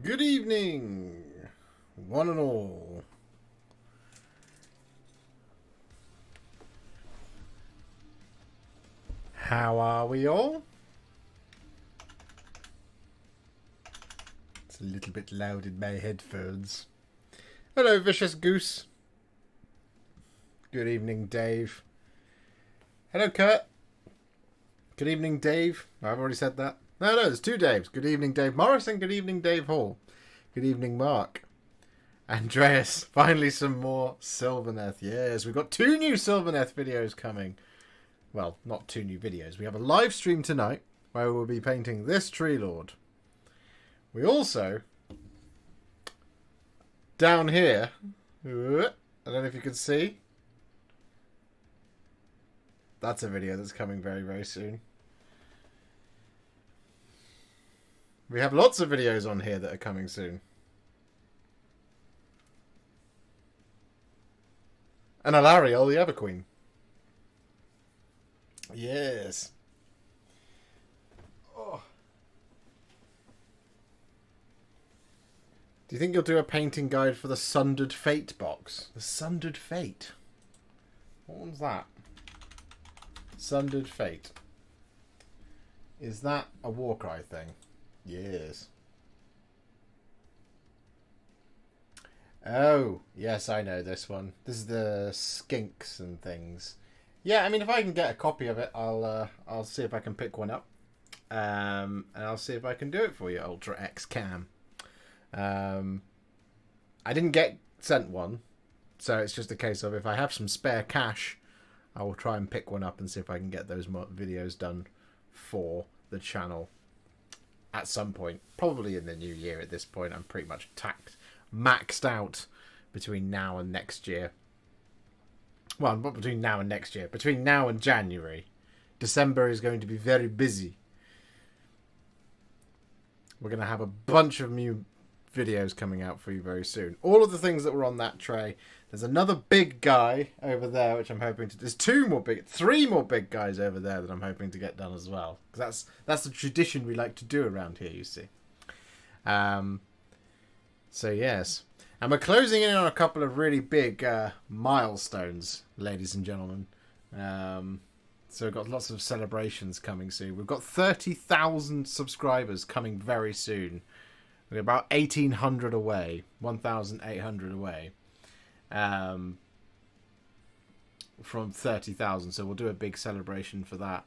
Good evening, one and all. How are we all? It's a little bit loud in my headphones. Hello, Vicious Goose. Good evening, Dave. Hello, Kurt. Good evening, Dave. I've already said that. No, there's two Daves. Good evening, Dave Morris, and good evening, Dave Hall. Good evening, Mark. Andreas, finally some more Sylvaneth. Yes, we've got 2 new Sylvaneth videos coming. Well, not 2 new videos. We have a live stream tonight where we'll be painting this Treelord. We also, down here, I don't know if you can see, that's a video that's coming very, very soon. We have lots of videos on here that are coming soon. And Alariel, the Everqueen. Yes. Oh. Do you think you'll do a painting guide for the Sundered Fate box? The Sundered Fate. What one's that? Sundered Fate. Is that a Warcry thing? Yes. Oh, yes, I know this one. This is the skinks and things. Yeah, I mean, if I can get a copy of it, I'll see if I can pick one up. And I'll see if I can do it for you, Ultra X Cam. I didn't get sent one, so it's just a case of if I have some spare cash, I will try and pick one up and see if I can get those videos done for the channel at some point. Probably in the new year at this point. I'm pretty much maxed out between now and next year. Well, not between now and next year. Between now and January. December is going to be very busy. We're going to have a bunch of new videos coming out for you very soon. All of the things that were on that tray. There's another big guy over there, which I'm hoping to... There's 3 more big guys over there that I'm hoping to get done as well. Because that's the tradition we like to do around here, you see. So, yes. And we're closing in on a couple of really big milestones, ladies and gentlemen. So we've got lots of celebrations coming soon. We've got 30,000 subscribers coming very soon. We're about 1,800 away. 1,800 away. From 30,000. So we'll do a big celebration for that.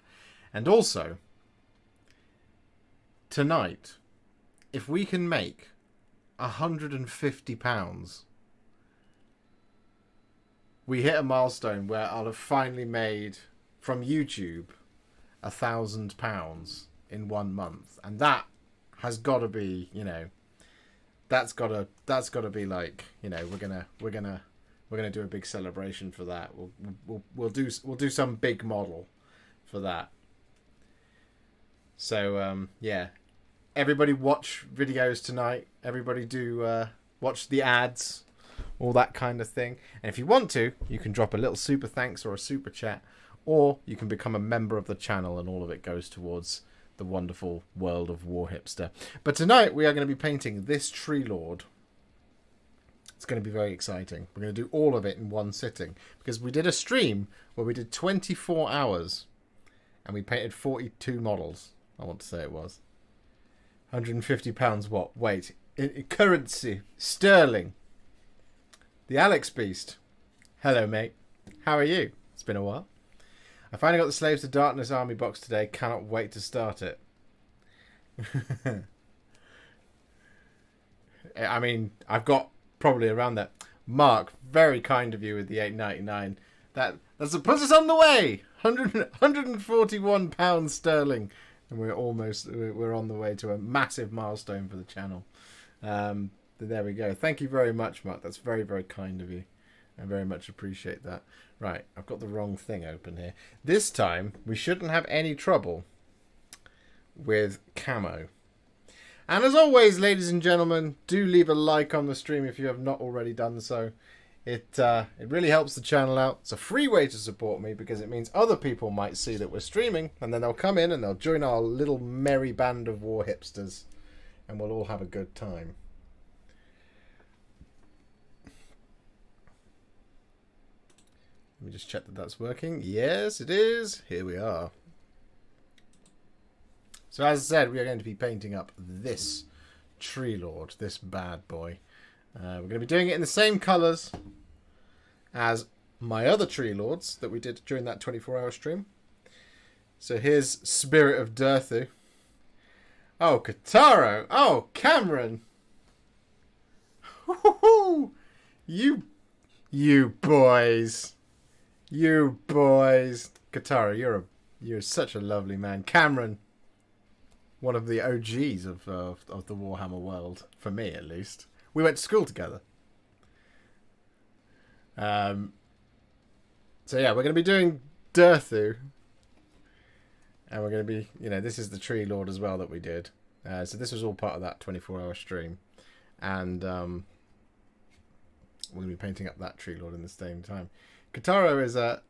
And also, tonight, if we can make £150, we hit a milestone where I'll have finally made from YouTube £1,000 in 1 month, and that has got to be, you know, that's got to be like, you know, we're gonna do a big celebration for that. We'll do some big model for that. So yeah. Everybody watch videos tonight. Everybody do watch the ads, all that kind of thing. And if you want to, you can drop a little super thanks or a super chat, or you can become a member of the channel, and all of it goes towards the wonderful world of Warhipster. But tonight we are going to be painting this Treelord. It's going to be very exciting. We're going to do all of it in one sitting, because we did a stream where we did 24 hours and we painted 42 models. I want to say it was. £150 what? Wait. In currency. Sterling. The Alex Beast. Hello, mate. How are you? It's been a while. I finally got the Slaves to Darkness army box today. Cannot wait to start it. I mean, I've got probably around that. Mark, very kind of you with the $8.99. That's puts us on the way. £141 sterling. And we're on the way to a massive milestone for the channel. There we go. Thank you very much, Mark. That's very, very kind of you. I very much appreciate that. Right, I've got the wrong thing open here. This time, we shouldn't have any trouble with camo. And as always, ladies and gentlemen, do leave a like on the stream if you have not already done so. It really helps the channel out. It's a free way to support me because it means other people might see that we're streaming, and then they'll come in and they'll join our little merry band of war hipsters. and we'll all have a good time. Let me just check that that's working. Yes, it is. Here we are. So as I said, we are going to be painting up this Treelord, this bad boy. We're going to be doing it in the same colours as my other Treelords that we did during that 24-hour stream. So here's Spirit of Durthu. Oh, Kataro. Oh, Cameron. You boys. You boys. Kataro, you're such a lovely man. Cameron, one of the OGs of the Warhammer world, for me at least. We went to school together. So yeah, we're going to be doing Durthu. And we're going to be, this is the Treelord as well that we did. So this was all part of that 24-hour stream. And we're going to be painting up that Treelord in the same time. Kataro is a...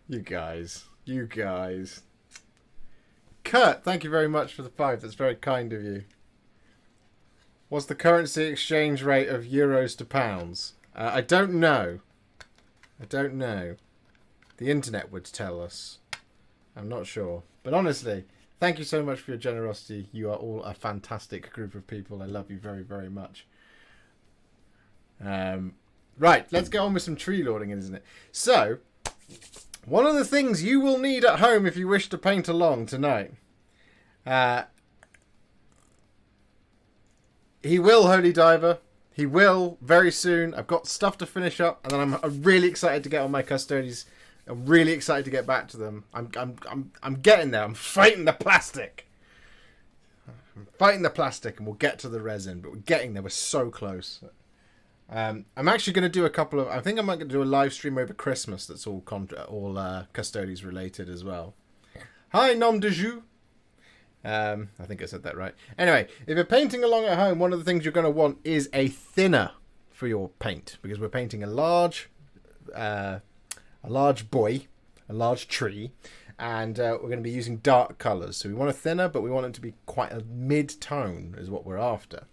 You guys. Kurt, thank you very much for the 5. That's very kind of you. What's the currency exchange rate of euros to pounds? I don't know. The internet would tell us. I'm not sure. But honestly, thank you so much for your generosity. You are all a fantastic group of people. I love you very, very much. Right, let's get on with some tree lording, isn't it? So, one of the things you will need at home if you wish to paint along tonight. He will, Holy Diver. He will very soon. I've got stuff to finish up, and then I'm really excited to get on my custodies. I'm really excited to get back to them. I'm getting there. I'm fighting the plastic. And we'll get to the resin, but we're getting there. We're so close. I'm actually going to do a couple of... I think I might do a live stream over Christmas that's all custodies related as well. Hi, Nom de Jus. I think I said that right. Anyway, if you're painting along at home, one of the things you're going to want is a thinner for your paint, because we're painting a large boy, a large tree, and we're going to be using dark colours. So we want a thinner, but we want it to be quite a mid-tone is what we're after.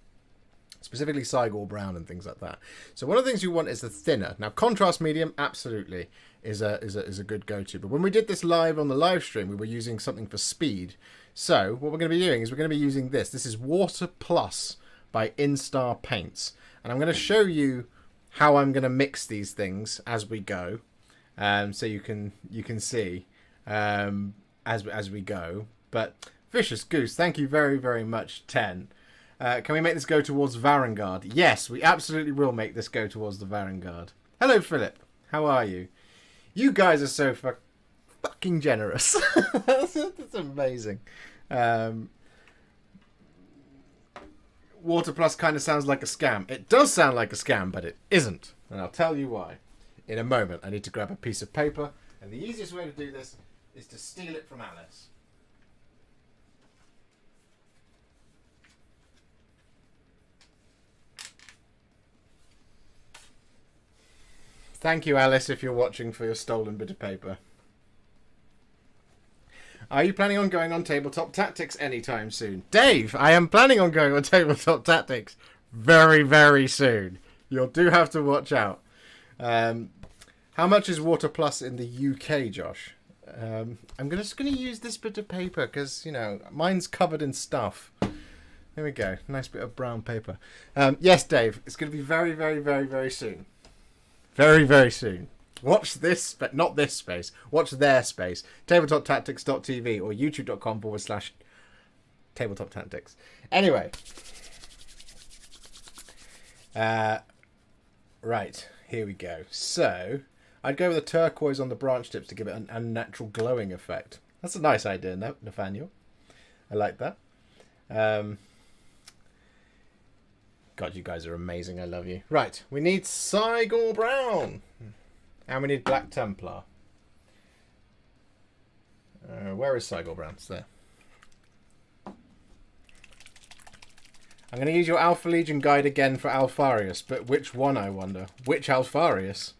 Specifically Cygor brown and things like that. So one of the things you want is the thinner. Now contrast medium, absolutely, is a good go-to. But when we did this live on the live stream, we were using something for speed. So what we're going to be doing is we're going to be using this. This is Water Plus by Instar Paints. And I'm going to show you how I'm going to mix these things as we go. So you can see as we go. But Vicious Goose, thank you very, very much, 10. Can we make this go towards Varangard? Yes, we absolutely will make this go towards the Varangard. Hello, Philip. How are you? You guys are so fucking generous. That's amazing. Water Plus kind of sounds like a scam. It does sound like a scam, but it isn't. And I'll tell you why. In a moment, I need to grab a piece of paper. And the easiest way to do this is to steal it from Alice. Thank you, Alice, if you're watching, for your stolen bit of paper. Are you planning on going on Tabletop Tactics anytime soon? Dave, I am planning on going on Tabletop Tactics very, very soon. You do have to watch out. How much is Water Plus in the UK, Josh? I'm just going to use this bit of paper because, mine's covered in stuff. There we go. Nice bit of brown paper. Yes, Dave, it's going to be very, very, very, very soon. Very, very soon. Watch this, but not this space. Watch their space. TabletopTactics.tv or YouTube.com/TabletopTactics. Anyway. Right. Here we go. So, I'd go with a turquoise on the branch tips to give it an unnatural glowing effect. That's a nice idea, Nathaniel. I like that. God, you guys are amazing. I love you. Right, we need Cygor Brown. And we need Black Templar. Where is Cygor Brown? It's there. I'm going to use your Alpha Legion guide again for Alfarius, but which one, I wonder? Which Alfarius?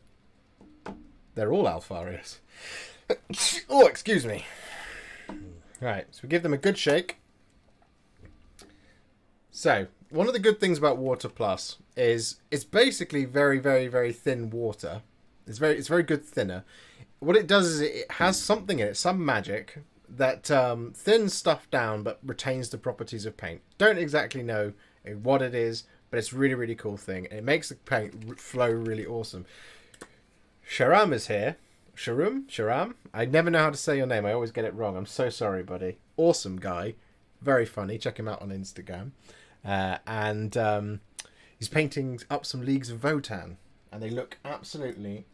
They're all Alfarius. Oh, excuse me. Right, so we give them a good shake. So, one of the good things about Water Plus is it's basically very, very, very thin water. It's very good thinner. What it does is it has something in it, some magic, that thins stuff down but retains the properties of paint. Don't exactly know what it is, but it's a really, really cool thing. And it makes the paint flow really awesome. Sharam is here. Sharam? I never know how to say your name. I always get it wrong. I'm so sorry, buddy. Awesome guy. Very funny. Check him out on Instagram. And he's painting up some Leagues of Votan. And they look absolutely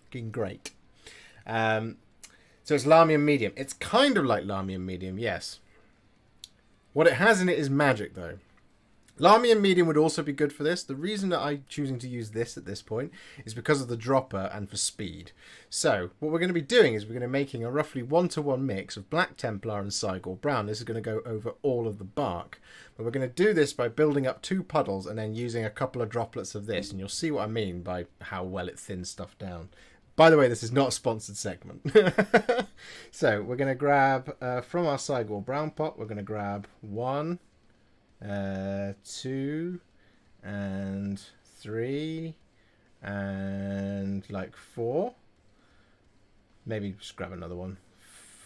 fucking great. So it's Lahmian Medium. It's kind of like Lahmian Medium, yes. What it has in it is magic, though. Lahmian Medium would also be good for this. The reason that I'm choosing to use this at this point is because of the dropper and for speed. So what we're going to be doing is we're going to be making a roughly 1-to-1 mix of Black Templar and Cygor Brown. This is going to go over all of the bark. But we're going to do this by building up 2 puddles and then using a couple of droplets of this. And you'll see what I mean by how well it thins stuff down. By the way, this is not a sponsored segment. So we're going to grab, from our Cygor Brown pot, we're going to grab 1... 2 and 3 and like 4. Maybe just grab another one.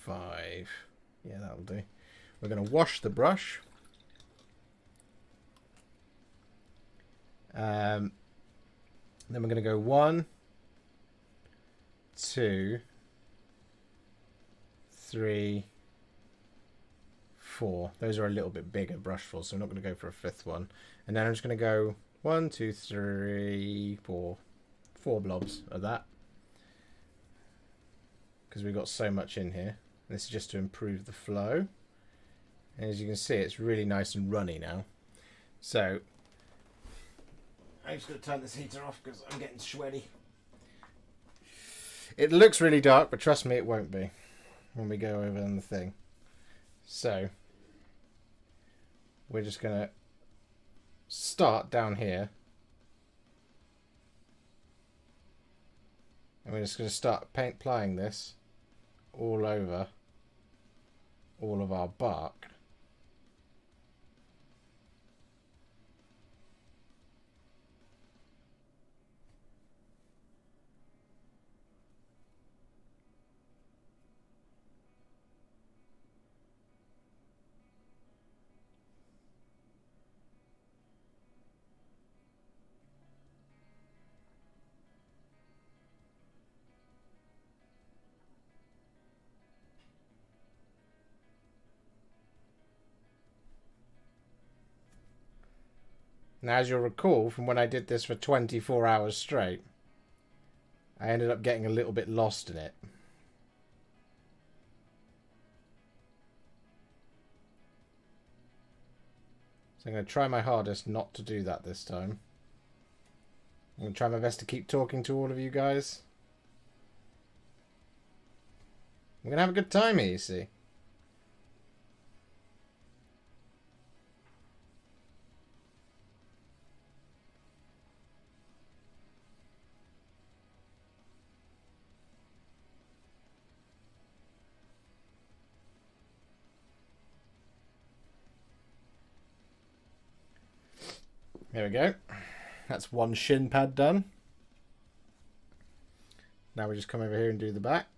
5. Yeah, that'll do. We're going to wash the brush. Then we're going to go 1, 2, 3, 4. Those are a little bit bigger brushfuls, so I'm not going to go for a 5th one. And then I'm just going to go 1, 2, 3, 4. 4 blobs of that. Because we've got so much in here. And this is just to improve the flow. And as you can see, it's really nice and runny now. So, I'm just going to turn this heater off because I'm getting sweaty. It looks really dark, but trust me, it won't be when we go over on the thing. So, we're just going to start down here. And we're just going to start applying this all over all of our bark. Now, as you'll recall from when I did this for 24 hours straight, I ended up getting a little bit lost in it. So I'm going to try my hardest not to do that this time. I'm going to try my best to keep talking to all of you guys. We're going to have a good time here, you see. There we go. That's one shin pad done. Now we just come over here and do the back.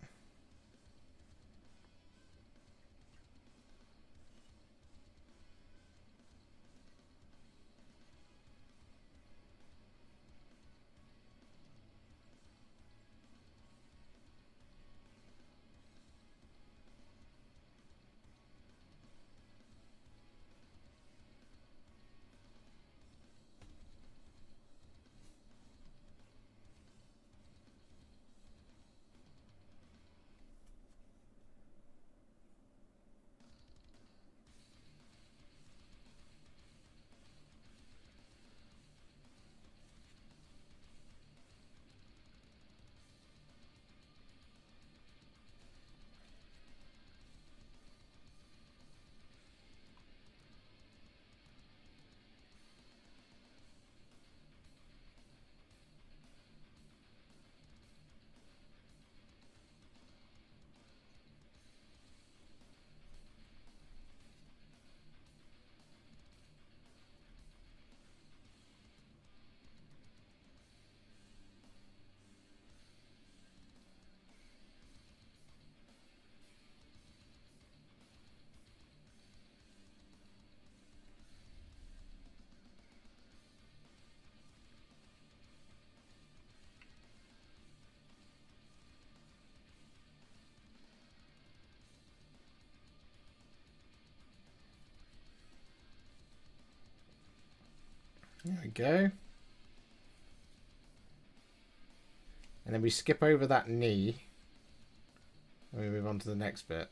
There we go. And then we skip over that knee. And we move on to the next bit.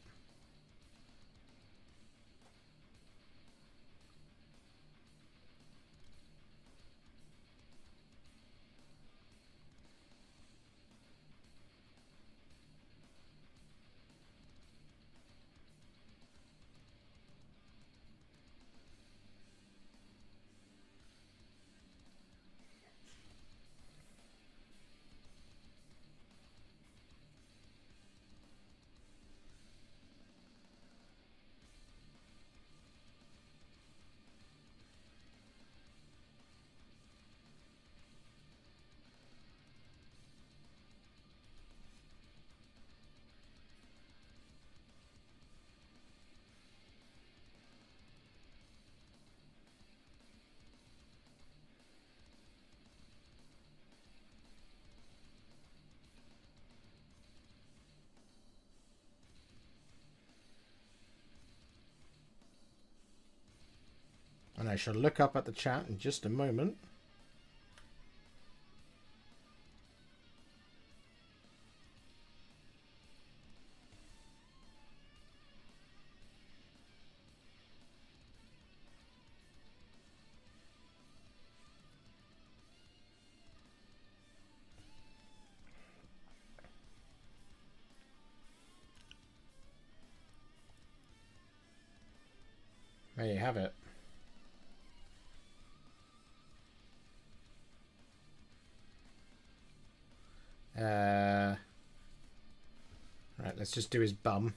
And I shall look up at the chat in just a moment. There you have it. Right, let's just do his bum.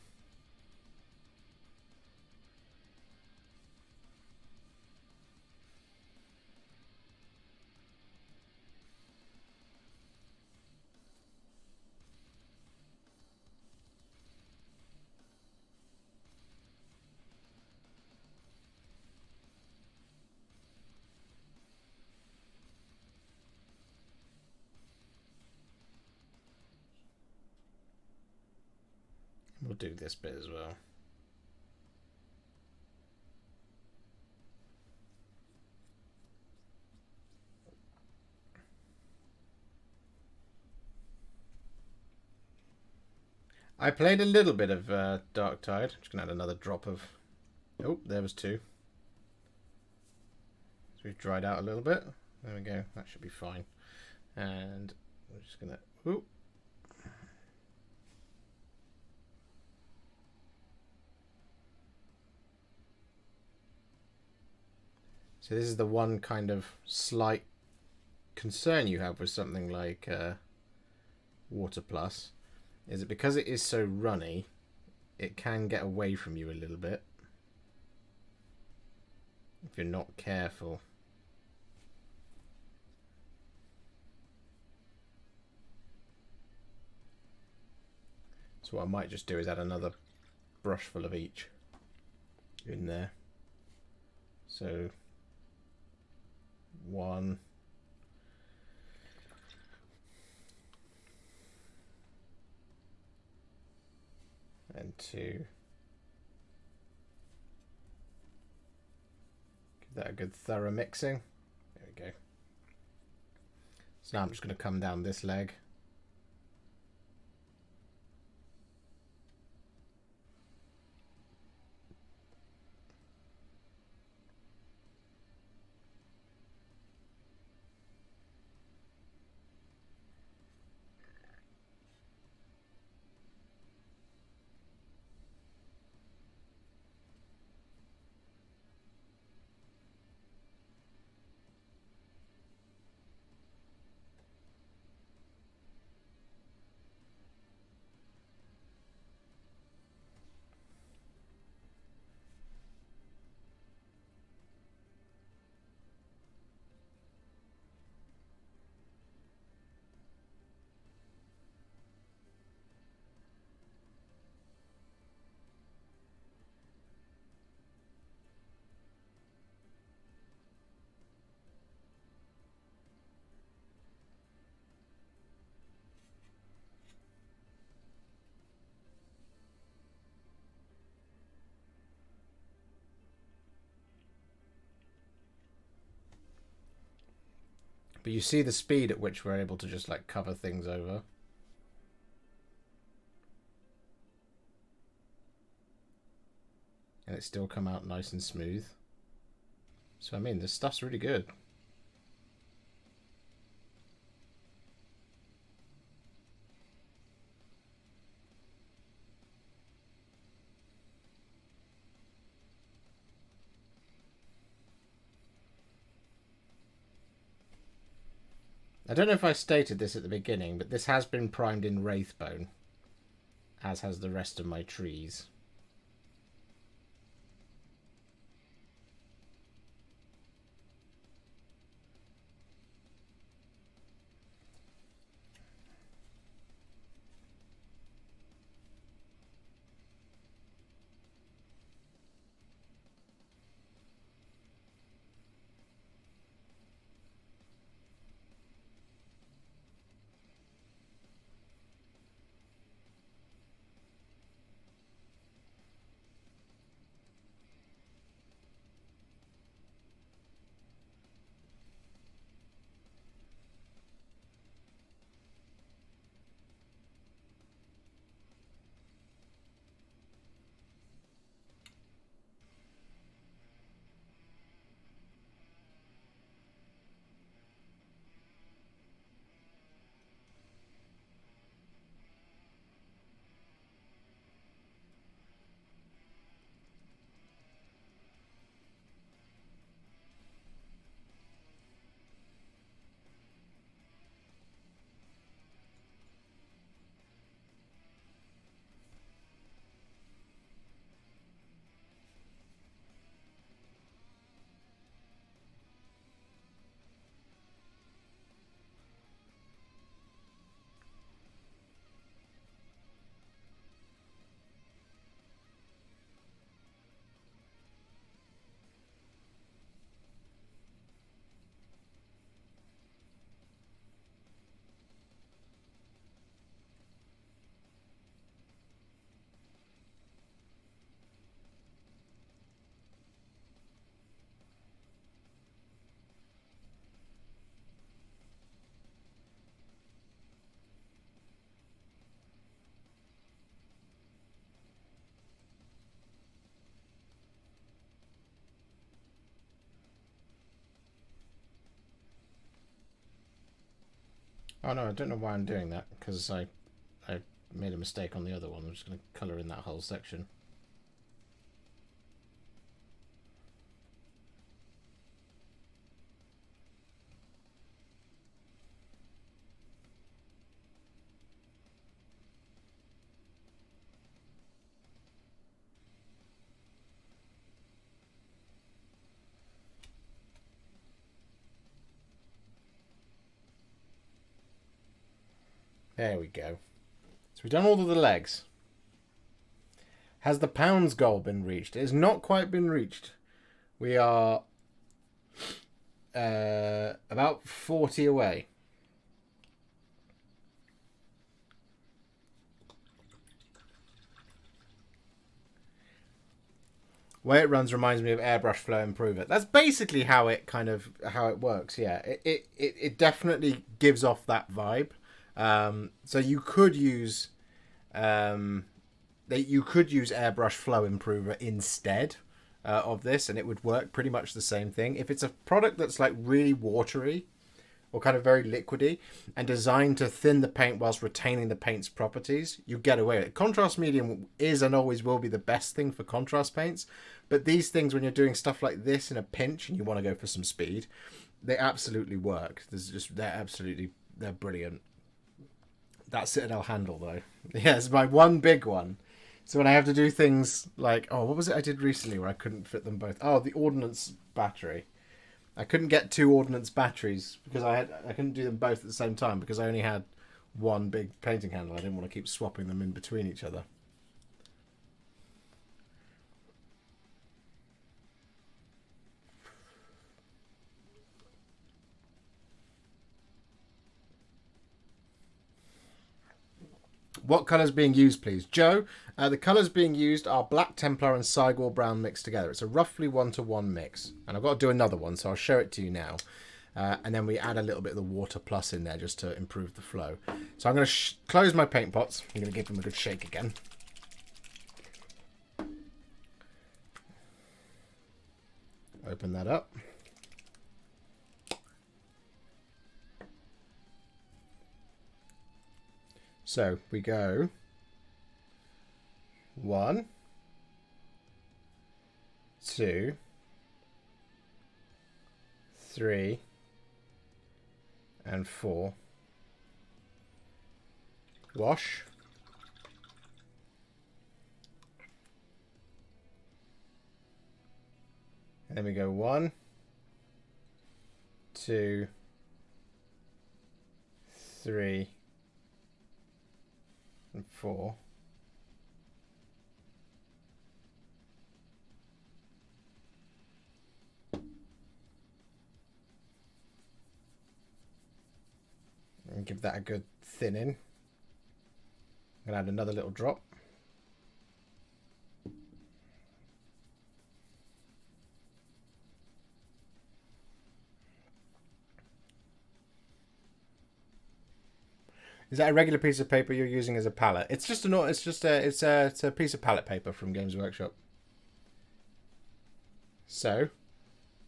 We'll do this bit as well. I played a little bit of Dark Tide. Just gonna add another drop of... Oh, there was two. So we've dried out a little bit. There we go. That should be fine. And we're just gonna... Ooh. So this is the one kind of slight concern you have with something like Water Plus, is that because it is so runny, it can get away from you a little bit if you're not careful. So what I might just do is add another brush full of each in there. So one, and two. Give that a good thorough mixing. There we go. So now I'm just going to come down this leg. But you see the speed at which we're able to just like cover things over. And it still come out nice and smooth. So I mean, this stuff's really good. I don't know if I stated this at the beginning, but this has been primed in Wraithbone, as has the rest of my trees. Oh no, I don't know why I'm doing that, because I made a mistake on the other one. I'm just going to colour in that whole section. There we go. So we've done all of the legs. Has the pounds goal been reached? It has not quite been reached. We are about 40 away. Way it runs reminds me of Airbrush Flow Improver. That's basically how it works. Yeah, it definitely gives off that vibe. So you could use Airbrush Flow Improver instead of this, and it would work pretty much the same thing. If it's a product that's like really watery or kind of very liquidy and designed to thin the paint whilst retaining the paint's properties, you get away with it. Contrast medium is and always will be the best thing for contrast paints, but these things, when you're doing stuff like this in a pinch and you want to go for some speed, they absolutely work. They're brilliant. That Citadel handle, though. Yeah, it's my one big one. So when I have to do things like... Oh, what was it I did recently where I couldn't fit them both? Oh, the ordnance battery. I couldn't get 2 ordnance batteries because I couldn't do them both at the same time because I only had one big painting handle. I didn't want to keep swapping them in between each other. What colours being used, please? Joe, the colours being used are Black Templar and Cygor Brown mixed together. It's a roughly 1-to-1 mix. And I've got to do another one, so I'll show it to you now. And then we add a little bit of the water plus in there just to improve the flow. So I'm going to close my paint pots. I'm going to give them a good shake again. Open that up. So we go 1, 2, 3, and 4. Wash. And then we go 1, 2, 3, and 4. And give that a good thinning. I'm going to add another little drop. Is that a regular piece of paper you're using as a palette? It's just it's a piece of palette paper from Games Workshop. So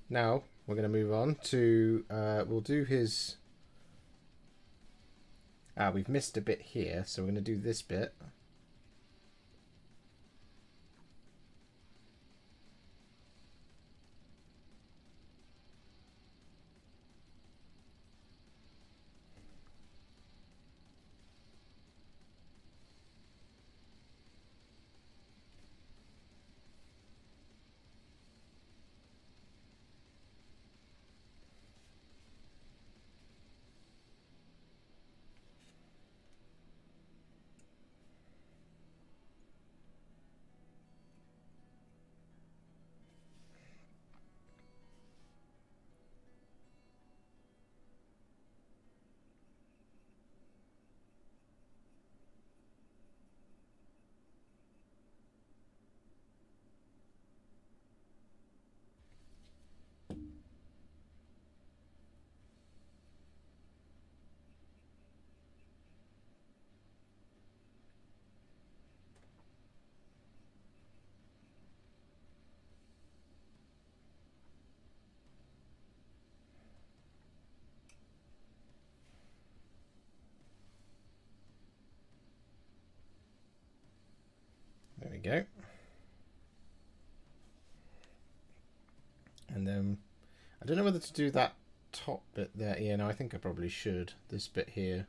now we're going to move on to we'll do his. We've missed a bit here, so we're going to do this bit. There we go. And then I don't know whether to do that top bit there. Yeah, no, I think I probably should. This bit here.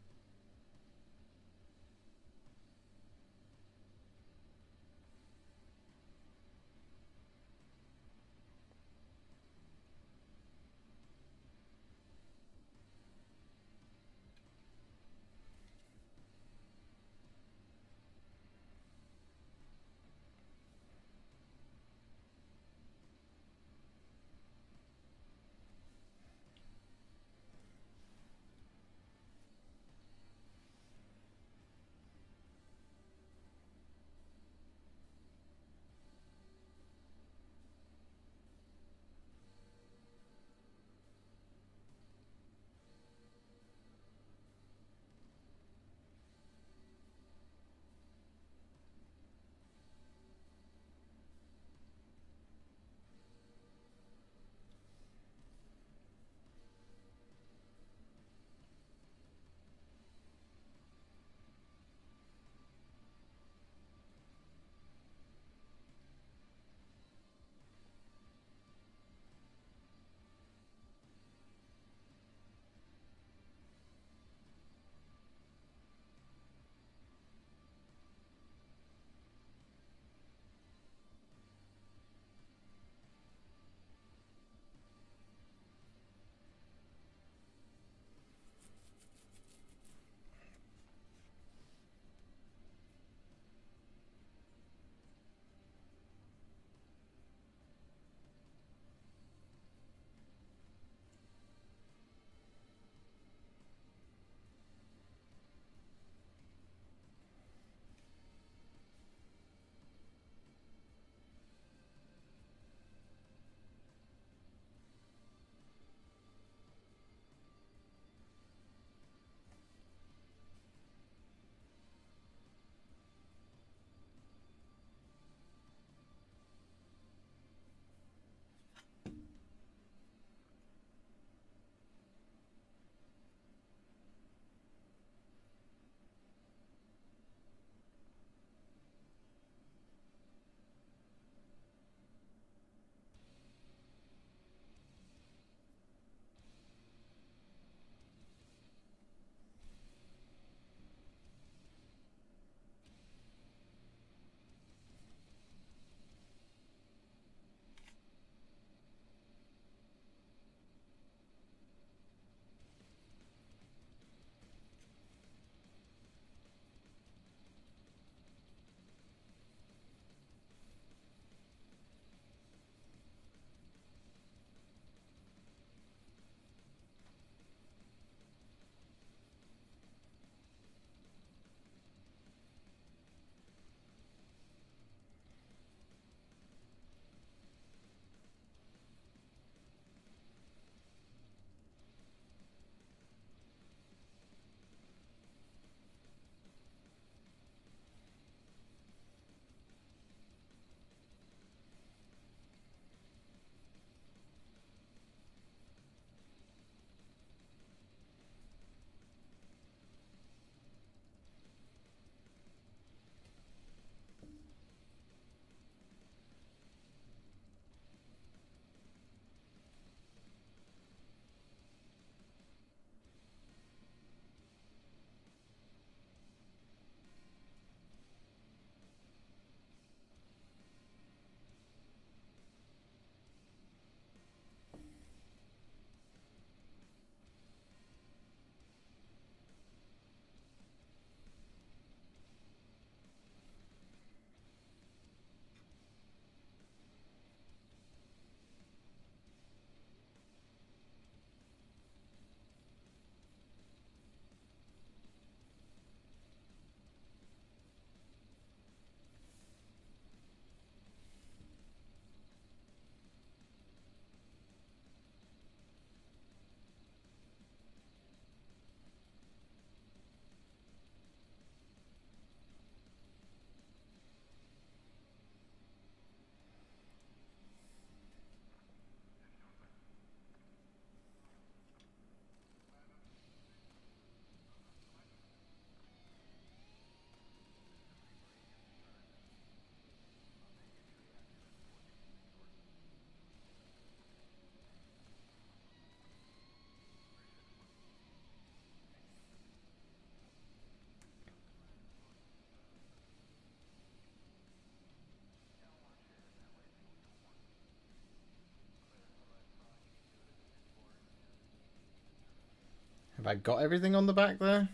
I got everything on the back there?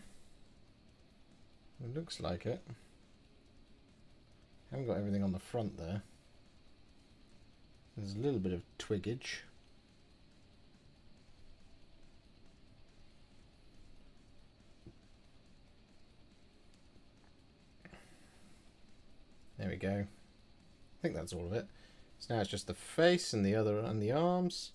It looks like it. Haven't got everything on the front there. There's a little bit of twiggage. There we go. I think that's all of it. So now it's just the face and the other and the arms.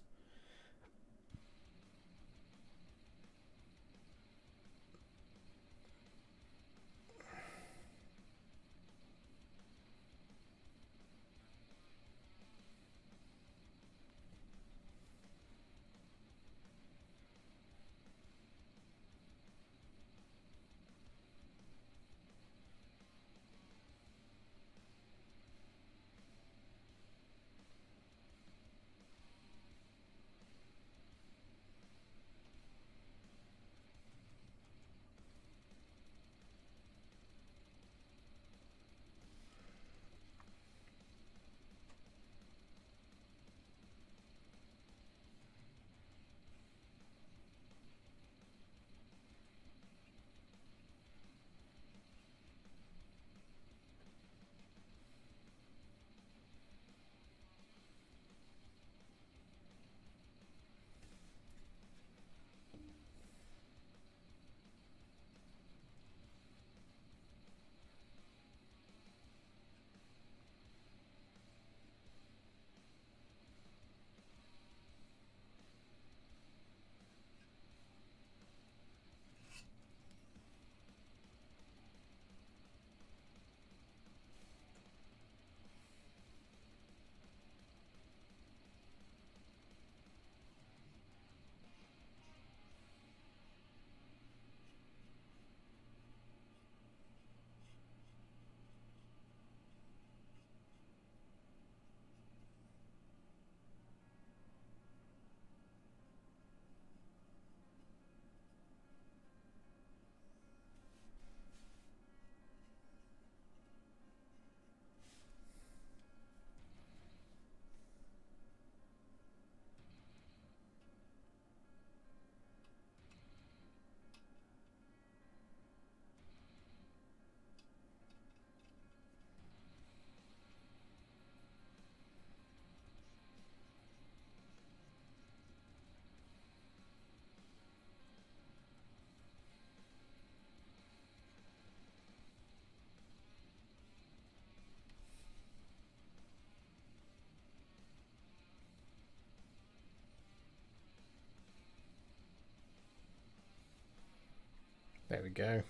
There we go.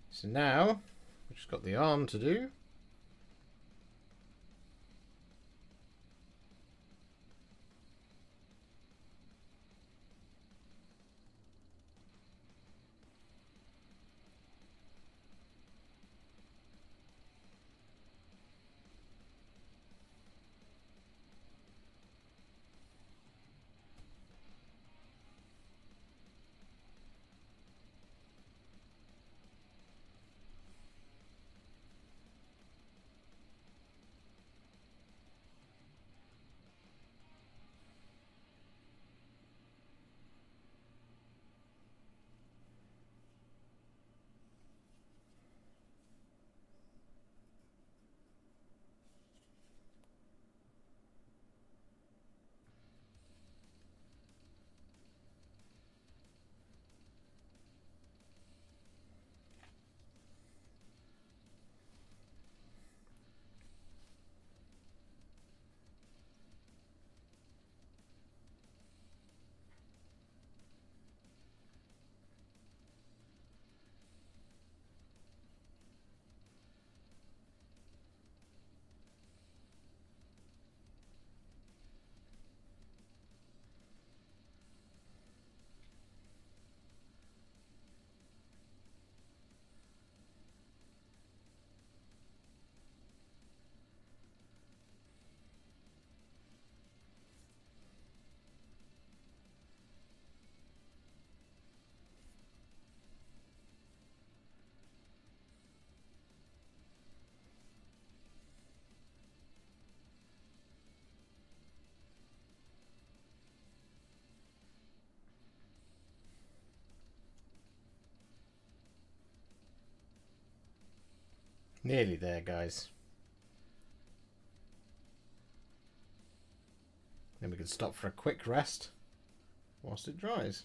So now we've just got the arm to do. Nearly there, guys. Then we can stop for a quick rest whilst it dries.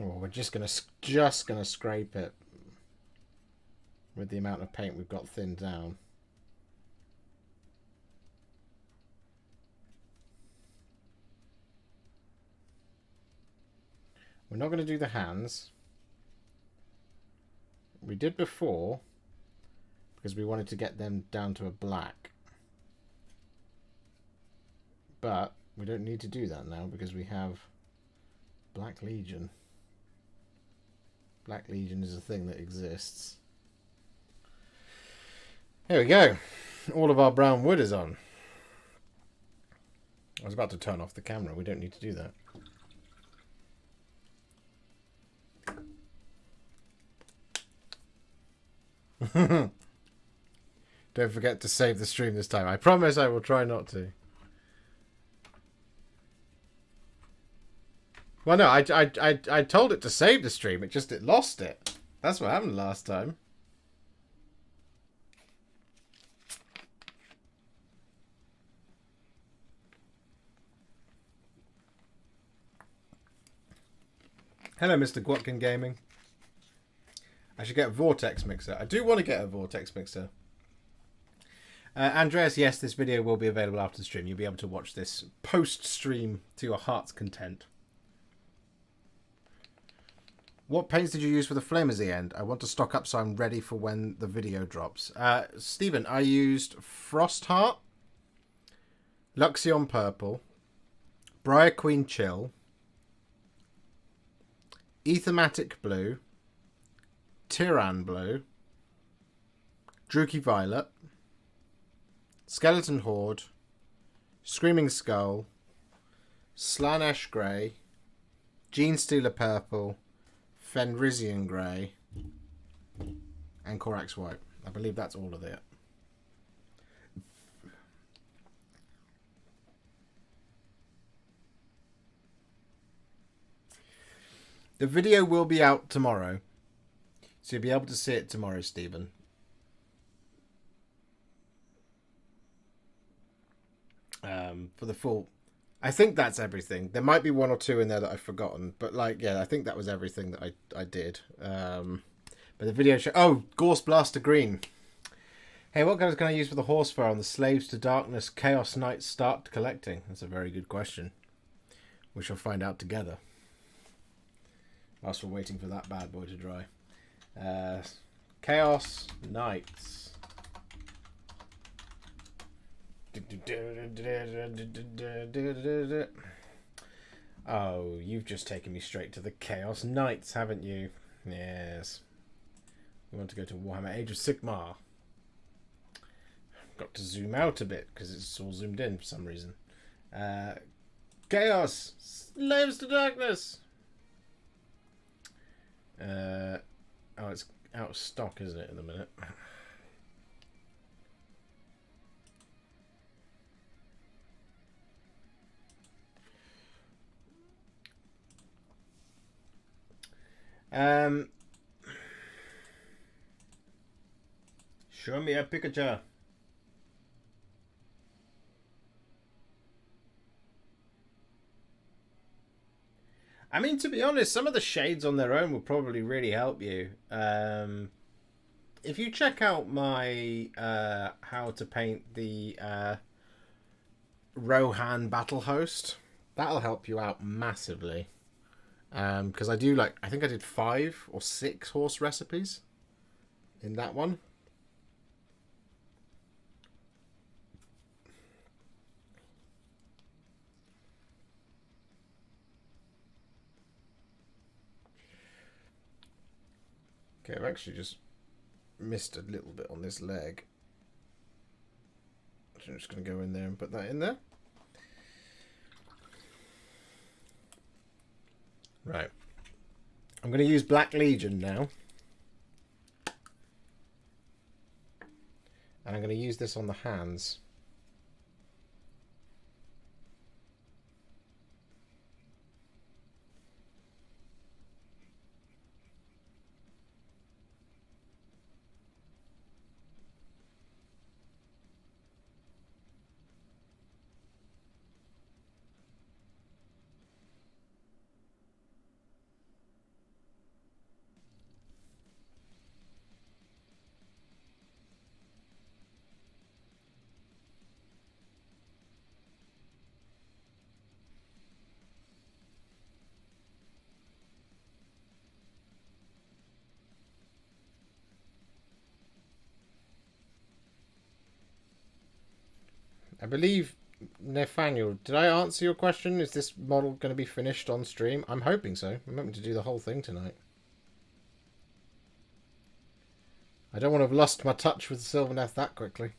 Oh, we're just gonna scrape it with the amount of paint we've got thinned down. We're not going to do the hands. We did before because we wanted to get them down to a black. But we don't need to do that now because we have Black Legion. Black Legion is a thing that exists. Here we go. All of our brown wood is on. I was about to turn off the camera. We don't need to do that. Don't forget to save the stream this time. I promise I will try not to. Well, no, I told it to save the stream. It lost it. That's what happened last time. Hello, Mr. Gwatkin Gaming. I should get a Vortex mixer. I do want to get a Vortex mixer. Andreas, yes, this video will be available after the stream. You'll be able to watch this post-stream to your heart's content. What paints did you use for the flame at the end? I want to stock up so I'm ready for when the video drops. Stephen, I used Frostheart, Luxion Purple, Briar Queen Chill, Aethermatic Blue, Tyran Blue, Druchii Violet, Skeleton Horde, Screaming Skull, Slanesh Grey, Genestealer Purple, Fenrisian Grey, and Corax White. I believe that's all of it. The video will be out tomorrow, so you'll be able to see it tomorrow, Stephen. For the full... I think that's everything. There might be one or two in there that I've forgotten, but like, yeah, I think that was everything that I did. But the video show... Oh, Gorse Blaster Green. Hey, what colours can I use for the horse fur on the Slaves to Darkness Chaos Knights start collecting? That's a very good question. We shall find out together. Whilst we're waiting for that bad boy to dry. Chaos Knights. Oh, you've just taken me straight to the Chaos Knights, haven't you? Yes. We want to go to Warhammer Age of Sigmar. Got to zoom out a bit because it's all zoomed in for some reason. Chaos! Slaves to Darkness! Oh, it's out of stock, isn't it, in a minute? Show me a picture. I mean, to be honest, some of the shades on their own will probably really help you. If you check out my how to paint the Rohan Battle Host, that'll help you out massively. Because I do I think I did 5 or 6 horse recipes in that one. I've actually just missed a little bit on this leg. So I'm just going to go in there and put that in there. Right. I'm going to use Black Legion now. And I'm going to use this on the hands. I believe, Nathaniel, did I answer your question? Is this model going to be finished on stream? I'm hoping so. I'm hoping to do the whole thing tonight. I don't want to have lost my touch with Sylvaneth that quickly.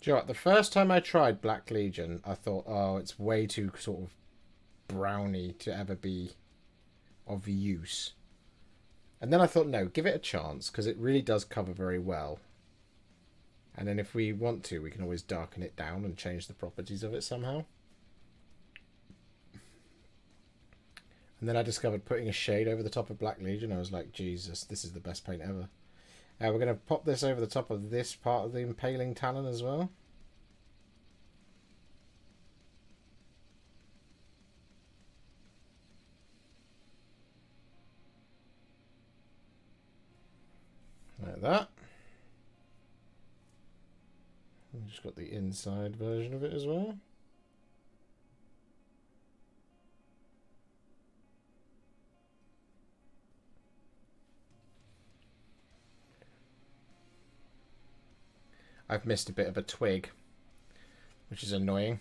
Do you know what? The first time I tried Black Legion, I thought, oh, it's way too sort of browny to ever be of use. And then I thought, no, give it a chance, because it really does cover very well. And then if we want to, we can always darken it down and change the properties of it somehow. And then I discovered putting a shade over the top of Black Legion. I was like, Jesus, this is the best paint ever. We're going to pop this over the top of this part of the Impaling Talon as well. Like that. We've just got the inside version of it as well. I've missed a bit of a twig, which is annoying.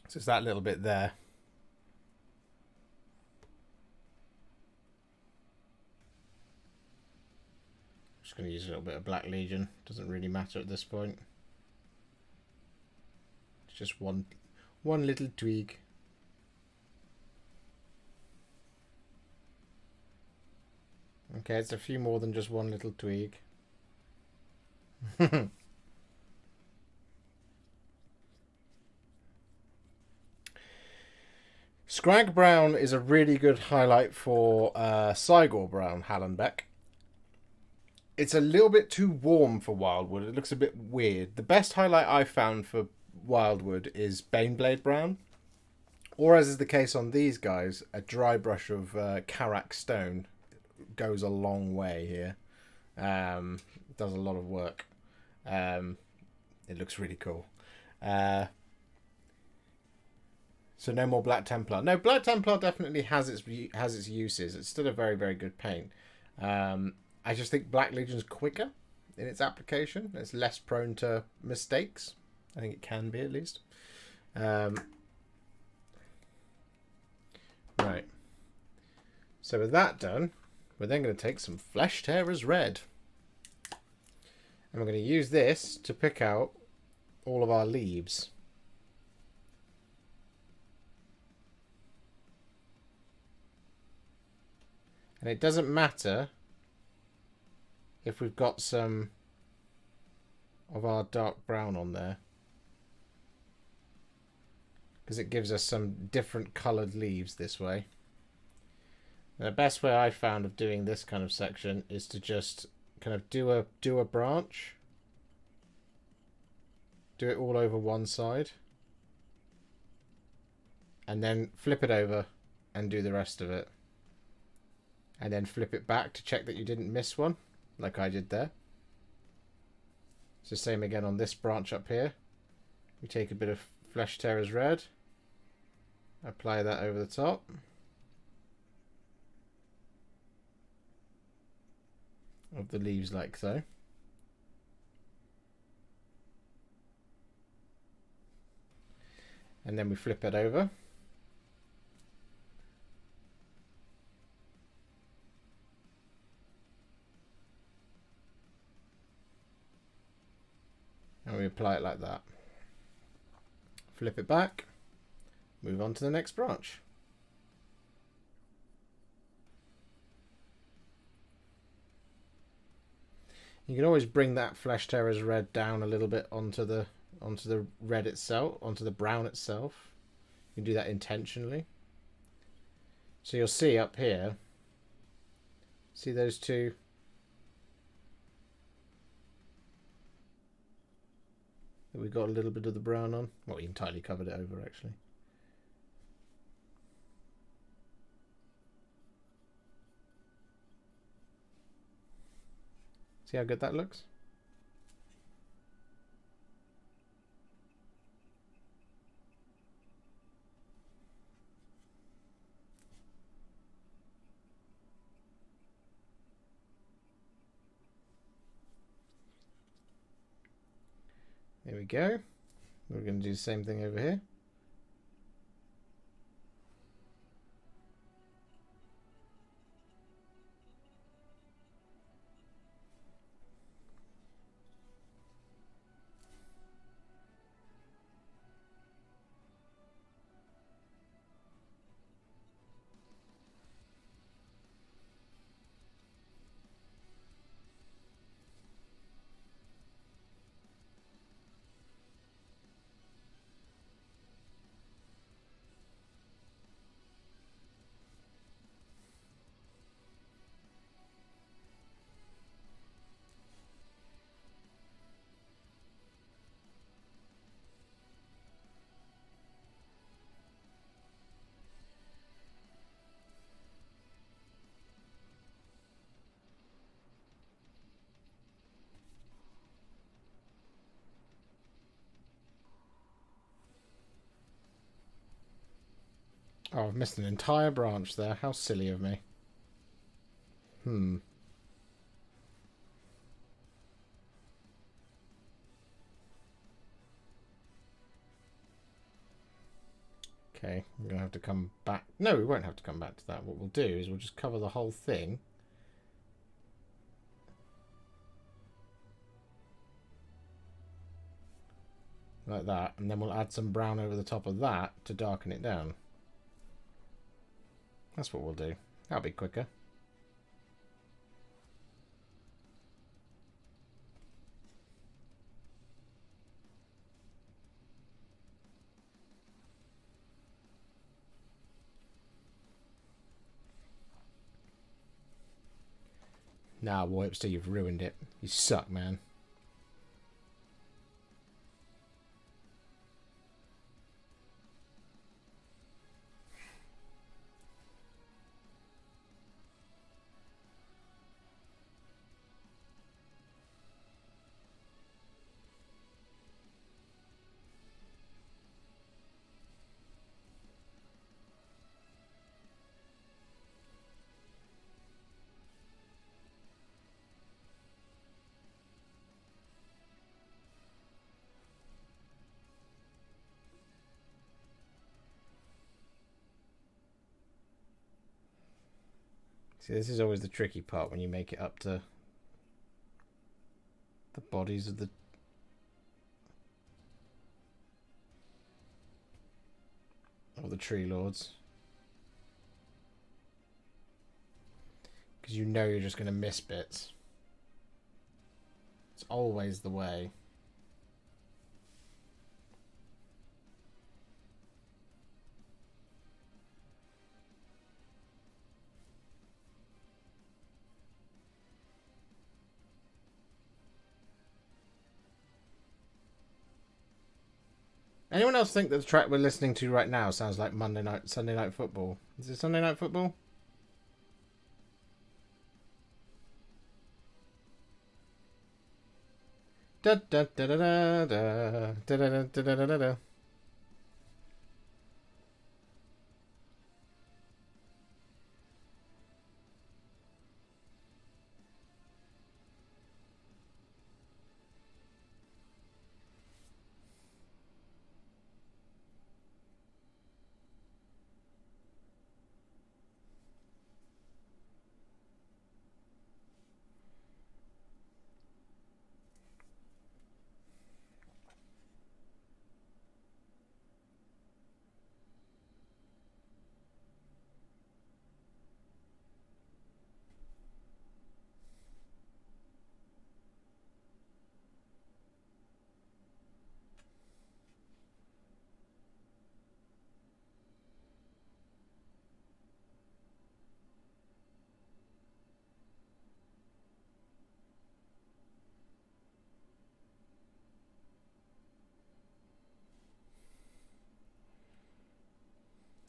So it's that little bit there. Just going to use a little bit of Black Legion. Doesn't really matter at this point. It's just one little twig. Okay, it's a few more than just one little twig. Scrag Brown is a really good highlight for Cygor Brown Hallenbeck. It's a little bit too warm for Wildwood. It looks a bit weird. The best highlight I found for Wildwood is Baneblade Brown. Or as is the case on these guys, a dry brush of Karak Stone goes a long way here. Does a lot of work. It looks really cool. So no more Black Templar. No, Black Templar definitely has its uses. It's still a very, very good paint. I just think Black Legion's quicker in its application. It's less prone to mistakes. I think it can be, at least. Right. So with that done, we're then going to take some Flesh Tearers Red. And we're going to use this to pick out all of our leaves. And it doesn't matter if we've got some of our dark brown on there, because it gives us some different coloured leaves this way. And the best way I found of doing this kind of section is to just kind of do a branch, do it all over one side, and then flip it over and do the rest of it. And then flip it back to check that you didn't miss one, like I did there. It's the same again on this branch up here. We take a bit of Flesh Tearers Red, apply that over the top. Of the leaves like so. And then we flip it over. And we apply it like that. Flip it back. Move on to the next branch. You can always bring that Flesh Tearers Red down a little bit onto the red itself, onto the brown itself. You can do that intentionally. So you'll see up here, see those two? That we got a little bit of the brown on. Well, we entirely covered it over actually. See how good that looks? There we go. We're going to do the same thing over here. Oh, I've missed an entire branch there. How silly of me. Okay, I'm going to have to come back. No, we won't have to come back to that. What we'll do is we'll just cover the whole thing. Like that. And then we'll add some brown over the top of that to darken it down. That's what we'll do. That'll be quicker. Nah, Warhipster, you've ruined it. You suck, man. See, this is always the tricky part when you make it up to the bodies of the... of the Treelords. Because you know you're just going to miss bits. It's always the way. Anyone else think that the track we're listening to right now sounds like Sunday Night Football? Is it Sunday Night Football? Da da da da da da da da da da da da.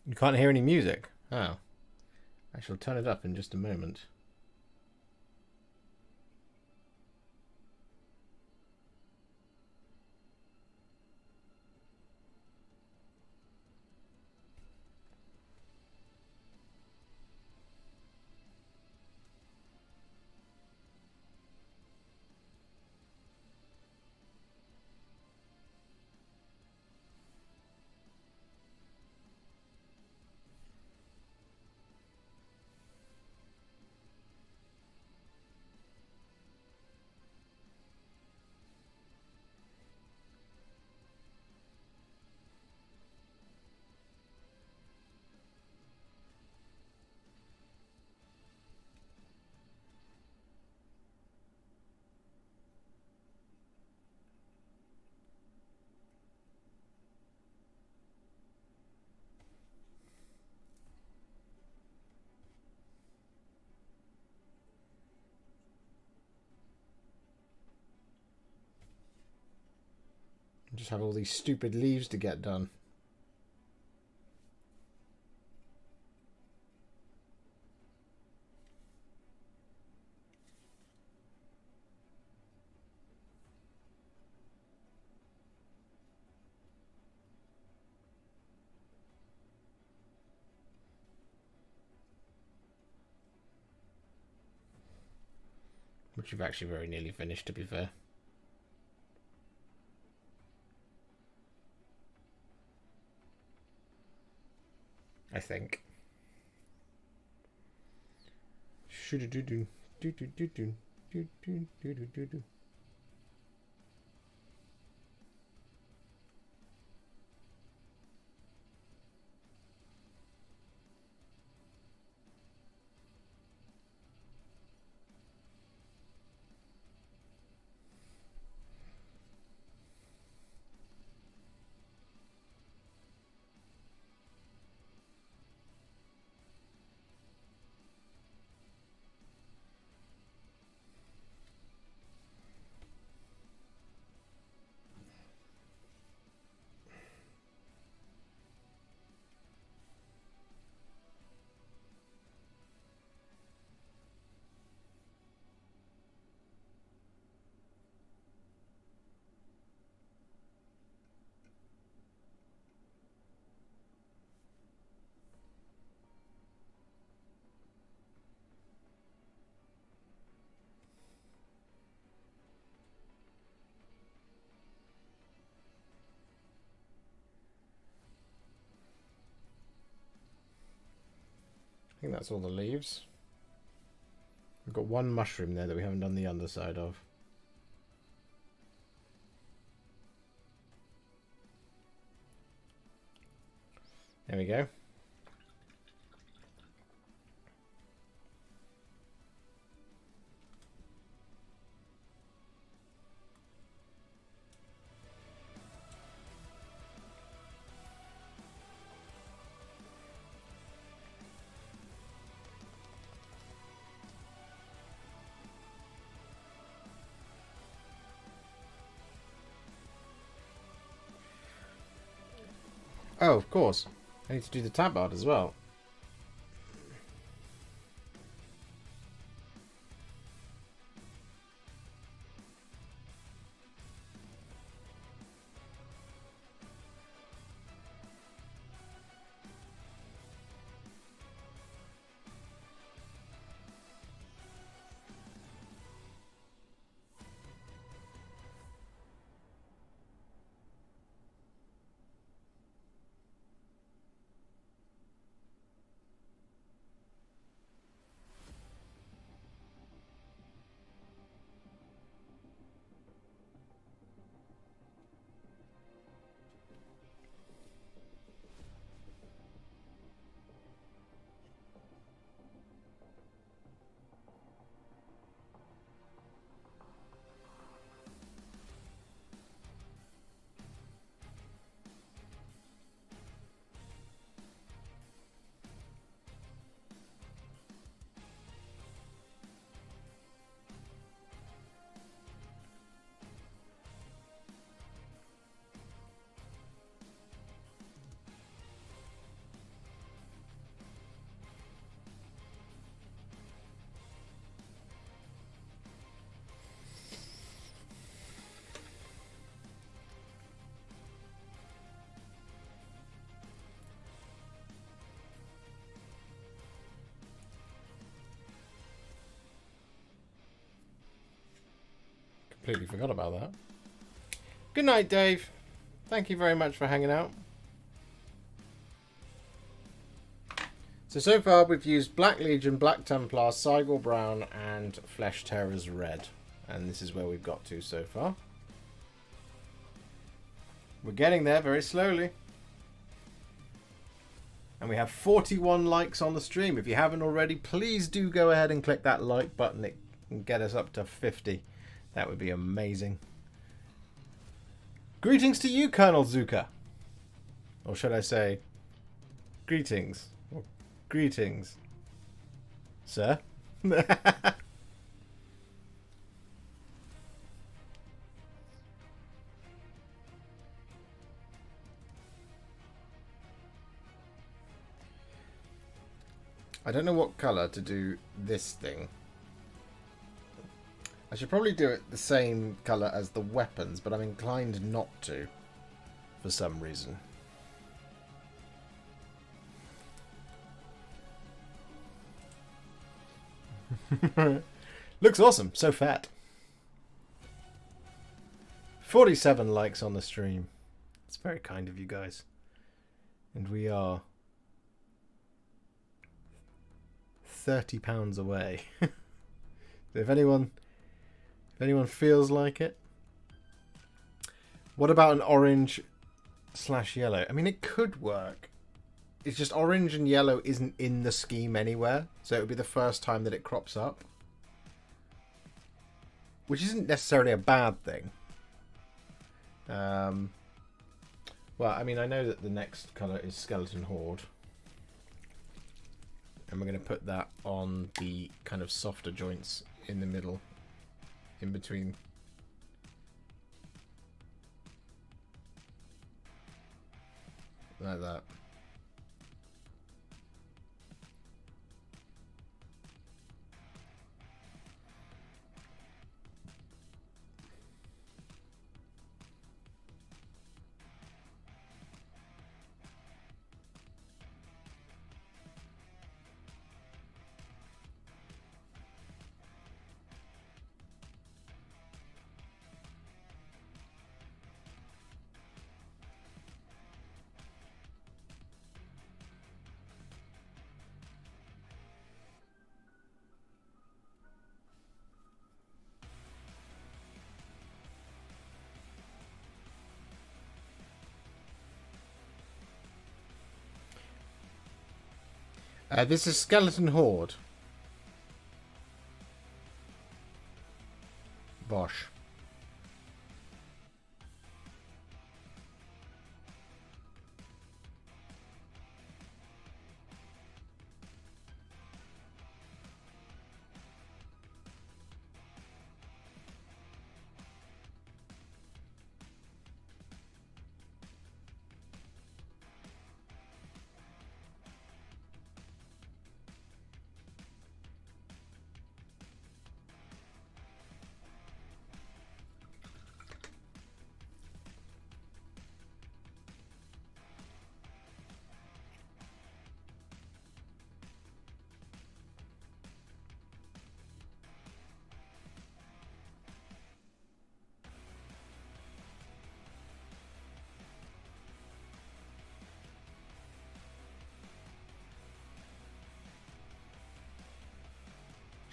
You can't hear any music? Oh. I shall turn it up in just a moment. Just have all these stupid leaves to get done. Which you've actually very nearly finished, to be fair. I think. I think that's all the leaves. We've got one mushroom there that we haven't done the underside of. There we go. Oh, of course. I need to do the tab art as well. Completely forgot about that. Good night, Dave. Thank you very much for hanging out. So far we've used Black Legion, Black Templar, Cygor Brown and Flesh Terrors Red. And this is where we've got to so far. We're getting there very slowly. And we have 41 likes on the stream. If you haven't already, please do go ahead and click that like button. It can get us up to 50. That would be amazing. Greetings to you, Colonel Zuka. Or should I say, greetings. Or greetings, sir. I don't know what colour to do this thing. I should probably do it the same colour as the weapons, but I'm inclined not to, for some reason. Looks awesome, so fat. 47 likes on the stream. It's very kind of you guys. And we are £30 away. If anyone feels like it. What about an orange/yellow? I mean, it could work. It's just orange and yellow isn't in the scheme anywhere, so it would be the first time that it crops up. Which isn't necessarily a bad thing. Well, I mean, I know that the next colour is Skeleton Horde. And we're going to put that on the kind of softer joints in the middle. In between. Like that. This is Skeleton Horde. Bosh.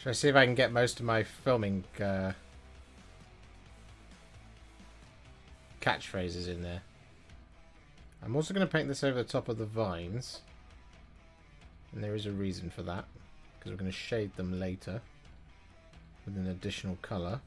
Should I see if I can get most of my filming catchphrases in there? I'm also going to paint this over the top of the vines. And there is a reason for that. Because we're going to shade them later with an additional colour.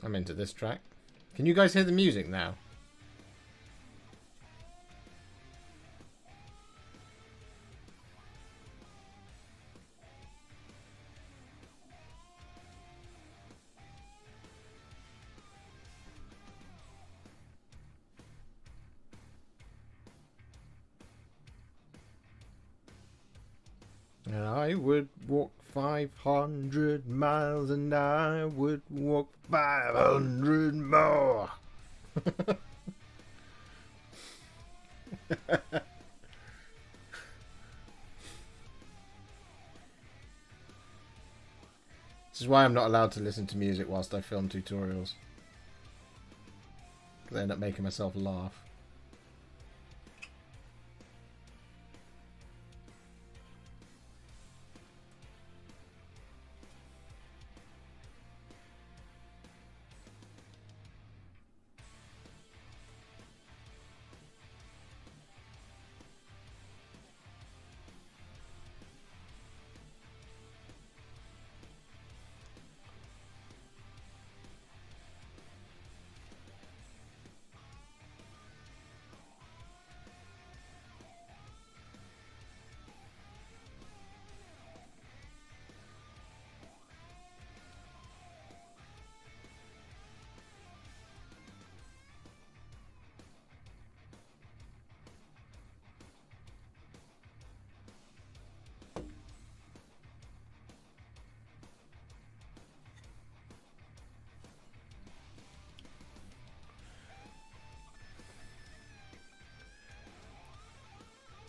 I'm into this track. Can you guys hear the music now? And I would walk 500 miles and I would walk 500 more. This is why I'm not allowed to listen to music whilst I film tutorials. Because I end up making myself laugh.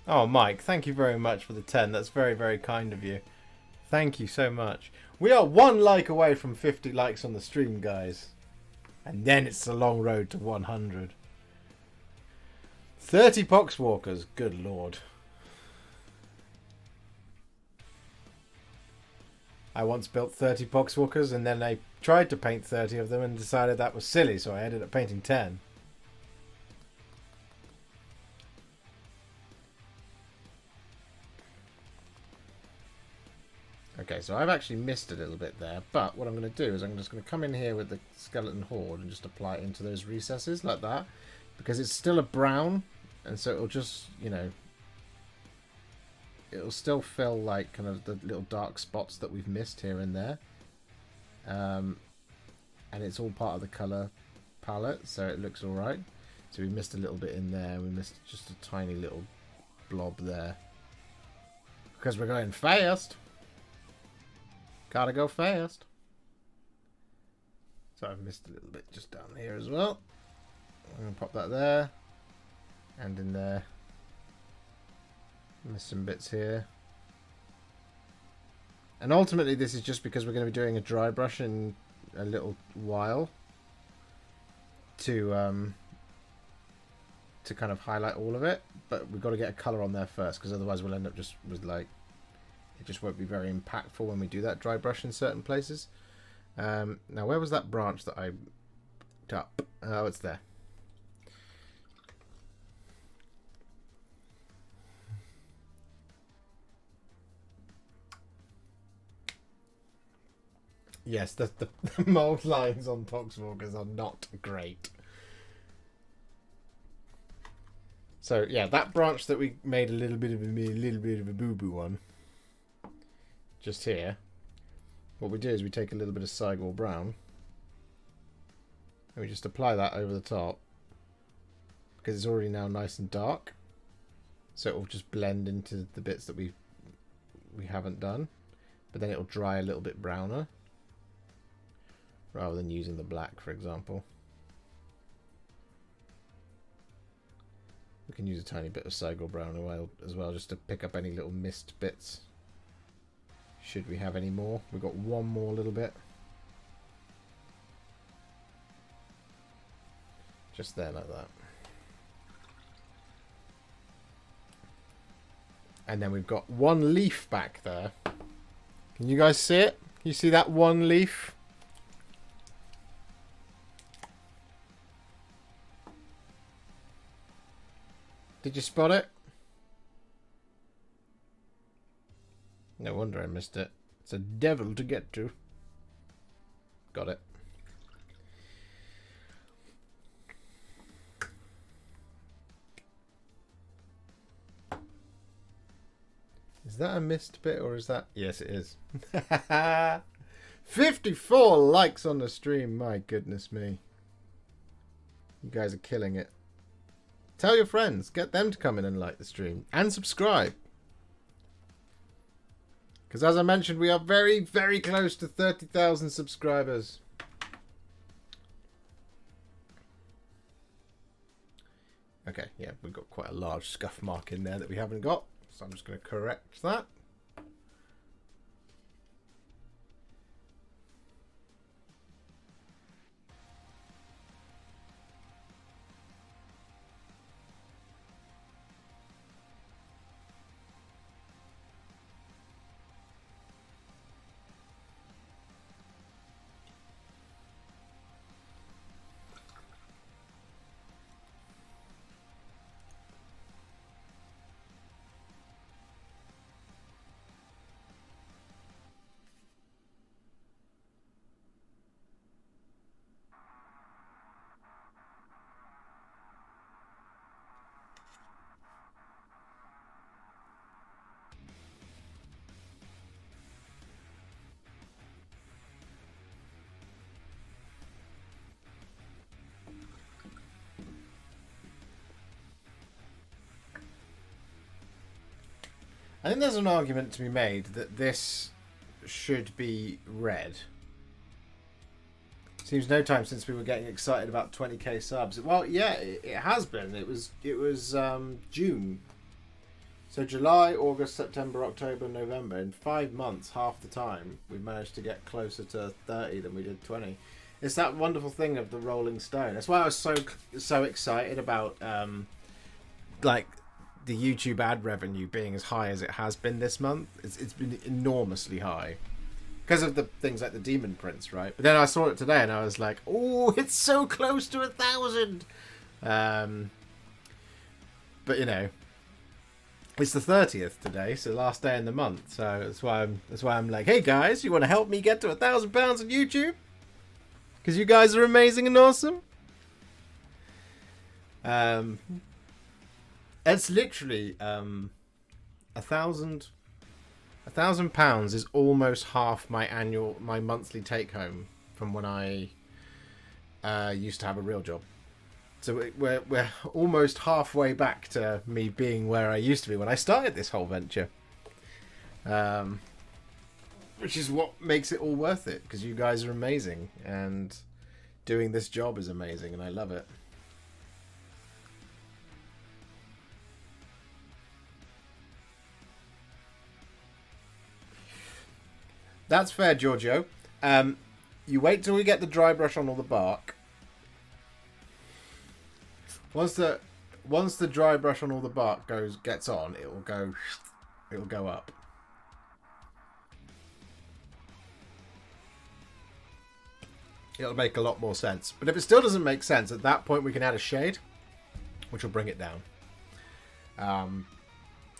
Oh, Mike, thank you very much for the 10. That's very, very kind of you. Thank you so much. We are 1 like away from 50 likes on the stream, guys. And then it's a long road to 100. 30 Poxwalkers, good lord. I once built 30 Poxwalkers, and then I tried to paint 30 of them and decided that was silly, so I ended up painting 10. Okay, so I've actually missed a little bit there, but what I'm going to do is I'm just going to come in here with the skeleton horde and just apply it into those recesses like that, because it's still a brown, and so it'll just, you know, it'll still fill like kind of the little dark spots that we've missed here and there, and it's all part of the color palette, so it looks all right. So we missed a little bit in there, we missed just a tiny little blob there, because we're going fast. Gotta go fast. So I've missed a little bit just down here as well. I'm going to pop that there. And in there. Missed some bits here. And ultimately this is just because we're going to be doing a dry brush in a little while. To kind of highlight all of it. But we've got to get a colour on there first, because otherwise we'll end up just with like... It just won't be very impactful when we do that dry brush in certain places. Now, where was that branch that I picked up? Oh, it's there. Yes, the mold lines on Poxwalkers are not great. So, yeah, that branch that we made a little bit of a boo-boo on. Just here, what we do is we take a little bit of Cygor brown and we just apply that over the top, because it's already now nice and dark, so it will just blend into the bits that we haven't done, but then it will dry a little bit browner rather than using the black, for example. We can use a tiny bit of Cygor brown as well, just to pick up any little missed bits. Should we have any more? We've got one more little bit. Just there like that. And then we've got one leaf back there. Can you guys see it? You see that one leaf? Did you spot it? No wonder I missed it. It's a devil to get to. Got it. Is that a missed bit or is that... Yes, it is. 54 likes on the stream. My goodness me. You guys are killing it. Tell your friends. Get them to come in and like the stream. And subscribe. Because as I mentioned, we are very, very close to 30,000 subscribers. Okay, yeah, we've got quite a large scuff mark in there that we haven't got. So I'm just going to correct that. I think there's an argument to be made that this should be red. Seems no time since we were getting excited about 20k subs. Well, yeah, it has been. It was June. So July, August, September, October, November. In 5 months, half the time, we managed to get closer to 30 than we did 20. It's that wonderful thing of the rolling stone. That's why I was so excited about like the YouTube ad revenue being as high as it has been this month. It's been enormously high. because of the things like the Demon Prince, right? But then I saw it today and I was like, oh, it's so close to 1,000. But you know, it's the 30th today, so last day in the month. So that's why I'm like, hey guys, you want to help me get to £1,000 on YouTube? Because you guys are amazing and awesome. It's literally £1,000 is almost half my monthly take home from when I used to have a real job. So we're almost halfway back to me being where I used to be when I started this whole venture. Which is what makes it all worth it, because you guys are amazing and doing this job is amazing and I love it. That's fair, Giorgio. You wait till we get the dry brush on all the bark. Once the dry brush on all the bark gets on, it will go up. It'll make a lot more sense. But if it still doesn't make sense, at that point we can add a shade, which will bring it down.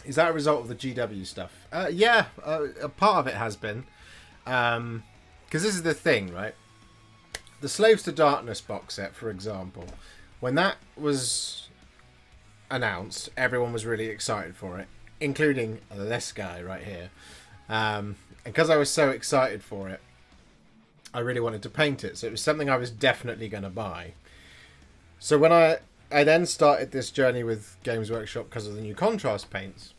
Is that a result of the GW stuff? Yeah, a part of it has been. Because this is the thing, right? The Slaves to Darkness box set, for example, when that was announced, everyone was really excited for it, including this guy right here. And because I was so excited for it, I really wanted to paint it. So it was something I was definitely going to buy. So when I then started this journey with Games Workshop because of the new contrast paints,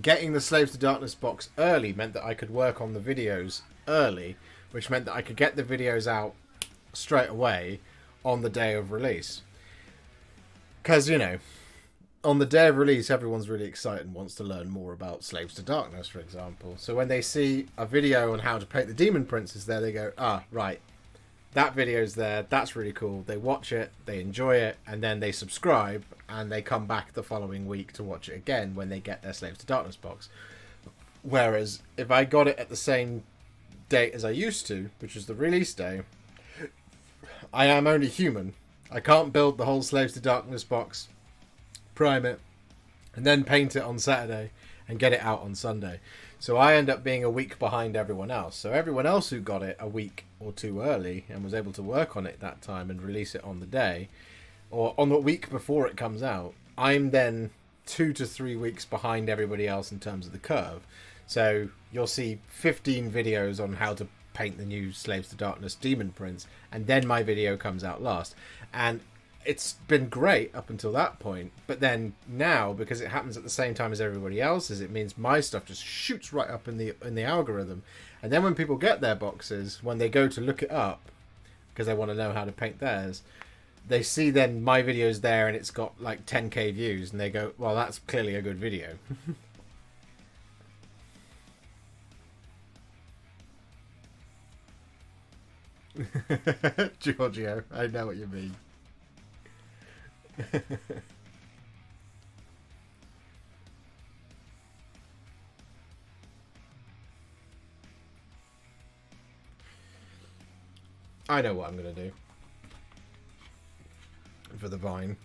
getting the Slaves to Darkness box early meant that I could work on the videos early, which meant that I could get the videos out straight away on the day of release. Because, you know, on the day of release, everyone's really excited and wants to learn more about Slaves to Darkness, for example. So when they see a video on how to paint the Demon Princess there, they go, ah, right, that video's there, that's really cool. They watch it, they enjoy it, and then they subscribe, and they come back the following week to watch it again when they get their Slaves to Darkness box. Whereas, if I got it at the same date as I used to, which was the release day, I am only human. I can't build the whole Slaves to Darkness box, prime it, and then paint it on Saturday and get it out on Sunday. So I end up being a week behind everyone else. So everyone else who got it a week or two early and was able to work on it that time and release it on the day, or on the week before it comes out, I'm then 2 to 3 weeks behind everybody else in terms of the curve. So you'll see 15 videos on how to paint the new Slaves to Darkness Demon Prince, and then my video comes out last. And it's been great up until that point, but then now, because it happens at the same time as everybody else's, it means my stuff just shoots right up in the algorithm. And then when people get their boxes, when they go to look it up because they want to know how to paint theirs, they see then my video's there and it's got like 10k views, and they go, well, that's clearly a good video. Giorgio, I know what you mean. I know what I'm going to do for the vine.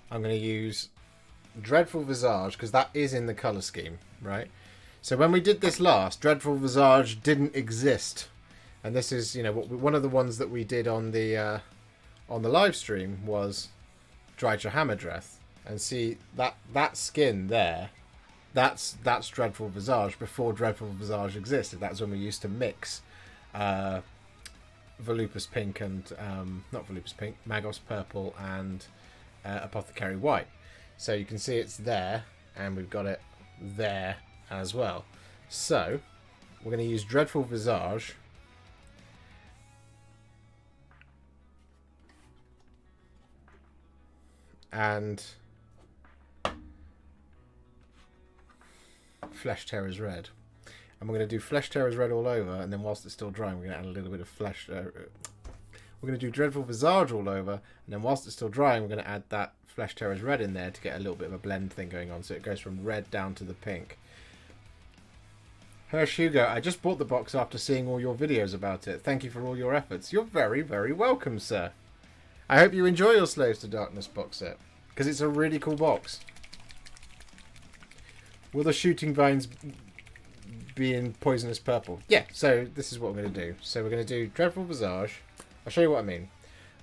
I'm going to use Dreadful Visage, because that is in the colour scheme, right? So when we did this last, Dreadful Visage didn't exist. And this is, you know, one of the ones that we did on the live stream was Drycha Hammerdreth. And see, that skin there, that's Dreadful Visage before Dreadful Visage existed. That's when we used to mix Volupus Pink and, not Volupus Pink, Magos Purple and Apothecary White. So you can see it's there, and we've got it there as well. So we're going to use Dreadful Visage and Flesh Terrors Red. And we're going to do Flesh Terrors Red all over, and then whilst it's still drying, we're going to add a little bit of Flesh... we're going to do Dreadful Visage all over, and then whilst it's still drying, we're going to add that Flesh Terrors Red in there to get a little bit of a blend thing going on, so it goes from red down to the pink. Hirsch Hugo, I just bought the box after seeing all your videos about it. Thank you for all your efforts. You're very, very welcome, sir. I hope you enjoy your Slaves to Darkness box set, because it's a really cool box. Will the shooting vines be in poisonous purple? Yeah, so this is what we're going to do. So we're going to do Dreadful Visage. I'll show you what I mean.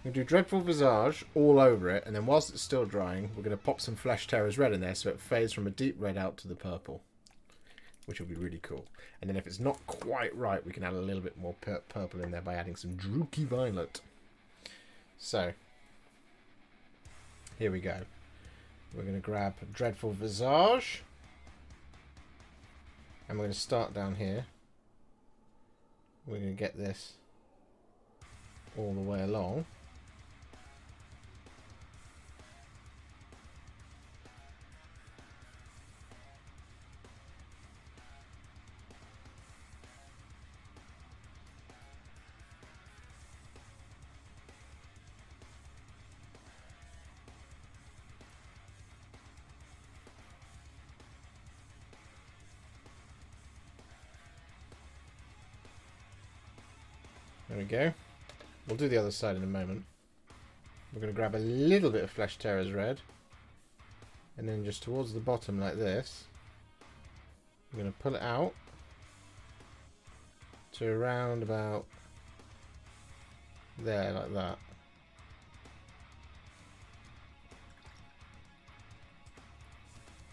We're going to do Dreadful Visage all over it, and then whilst it's still drying, we're going to pop some Flesh Terrors red in there so it fades from a deep red out to the purple, which will be really cool. And then if it's not quite right, we can add a little bit more purple in there by adding some Druchii Violet. So, here we go. We're going to grab Dreadful Visage. And we're going to start down here. We're going to get this all the way along. There we go. We'll do the other side in a moment. We're going to grab a little bit of Flesh Terrors red. And then just towards the bottom like this. I'm going to pull it out to around about there, like that.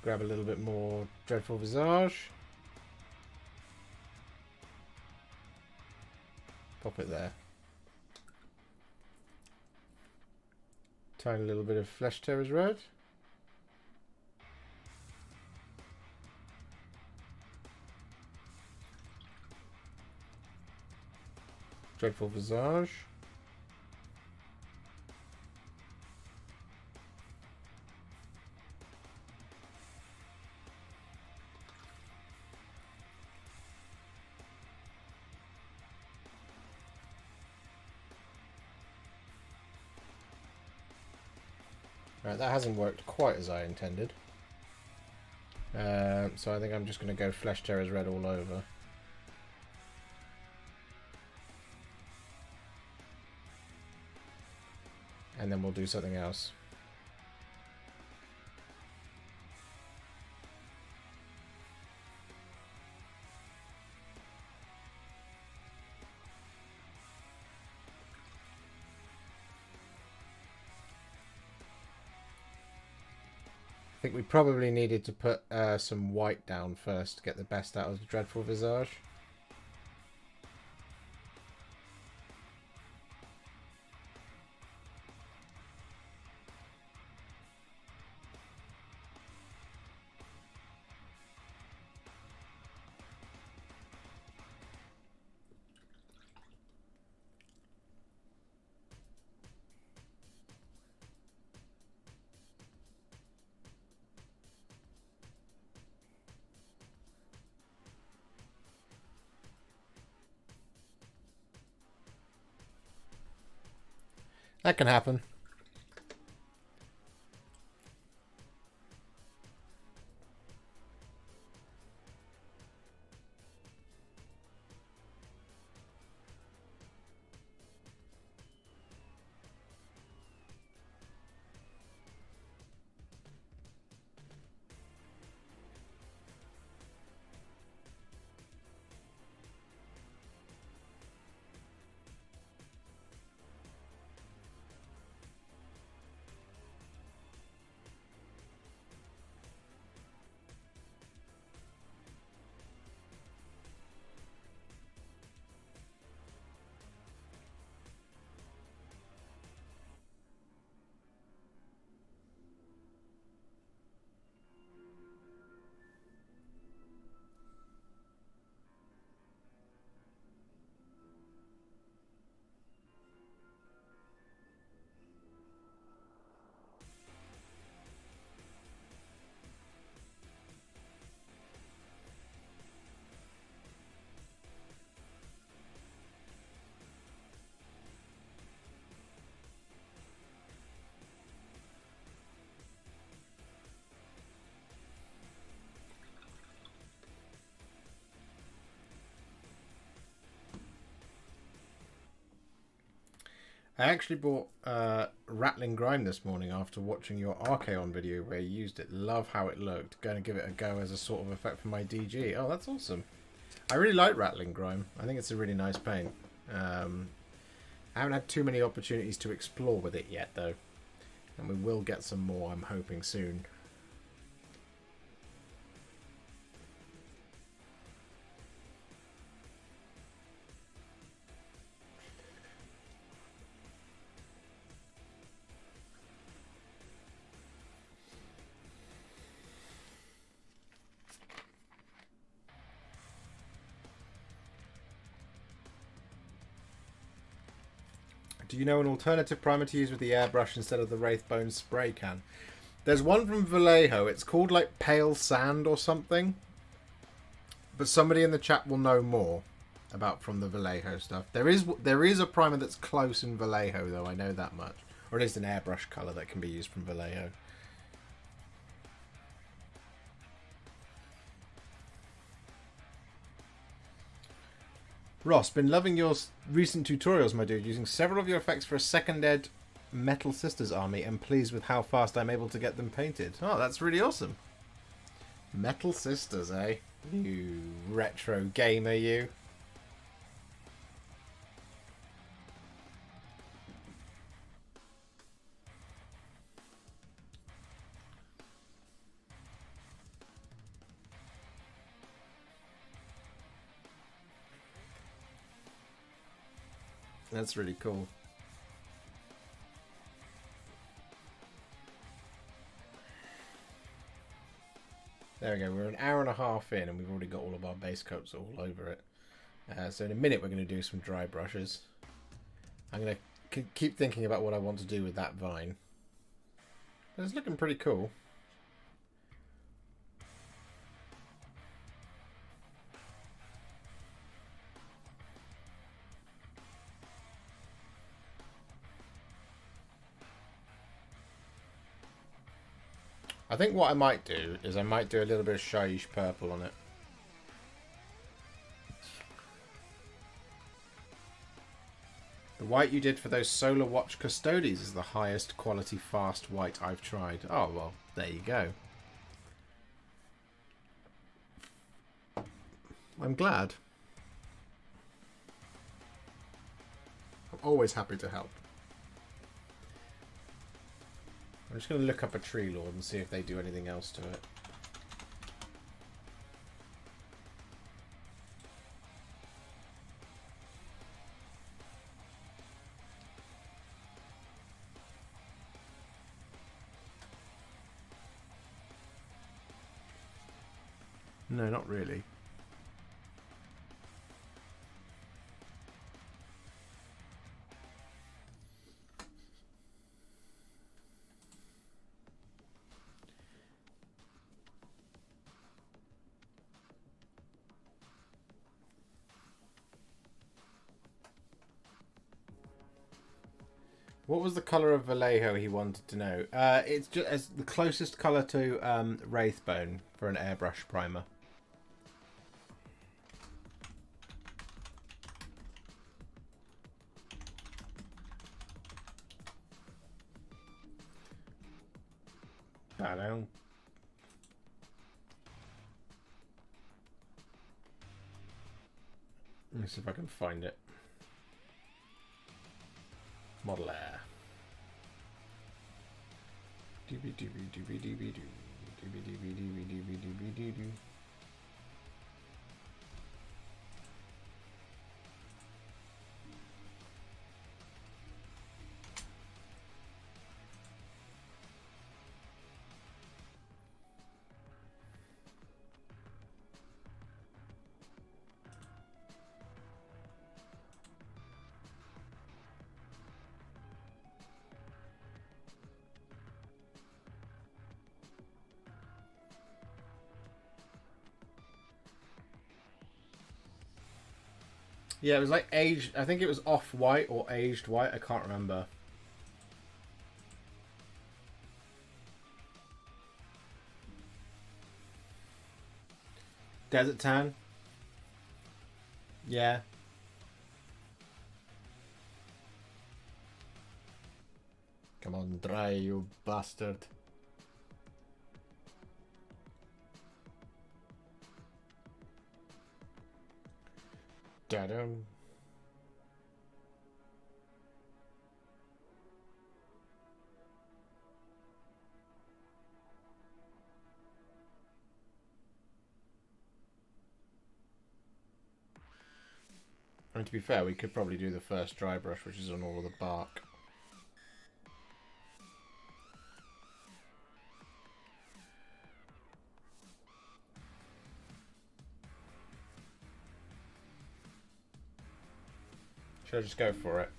Grab a little bit more Dreadful Visage. Pop it there. Tiny little bit of Flesh Terrors red. Dreadful Visage. Right, that hasn't worked quite as I intended. So I think I'm just going to go Flesh Terrors red all over. And then we'll do something else. I think we probably needed to put some white down first to get the best out of the Dreadful Visage. That can happen. I actually bought Rattling Grime this morning after watching your Archaon video where you used it. Love how it looked. Going to give it a go as a sort of effect for my DG. Oh, that's awesome. I really like Rattling Grime. I think it's a really nice paint. I haven't had too many opportunities to explore with it yet, though. And we will get some more, I'm hoping, soon. Do you know an alternative primer to use with the airbrush instead of the Wraithbone spray can? There's one from Vallejo. It's called like Pale Sand or something. But somebody in the chat will know more about from the Vallejo stuff. There is a primer that's close in Vallejo though. I know that much, or at least an airbrush color that can be used from Vallejo. Ross, been loving your recent tutorials, my dude, using several of your effects for a second ed Metal Sisters army and pleased with how fast I'm able to get them painted. Oh, that's really awesome. Metal Sisters, eh? You retro gamer, you. That's really cool. There we go. We're an hour and a half in and we've already got all of our base coats all over it. So in a minute we're going to do some dry brushes. I'm going to keep thinking about what I want to do with that vine. But it's looking pretty cool. I think what I might do is I might do a little bit of shyish purple on it. The white you did for those Solar Watch Custodies is the highest quality fast white I've tried. Oh, well, there you go. I'm glad. I'm always happy to help. I'm just going to look up a Treelord and see if they do anything else to it. No, not really. What was the colour of Vallejo he wanted to know? It's just as the closest colour to Wraithbone for an airbrush primer. I don't know. Let me see if I can find it. Model Air. Doobie doobie doobie doobie doo. Doobie doobie doobie doobie doobie doo doo. Yeah, it was like aged. I think it was off-white or aged white. I can't remember. Desert tan. Yeah. on dry, you bastard. Da-dum. I mean, to be fair, we could probably do the first dry brush, which is on all of the bark. Should I just go for it?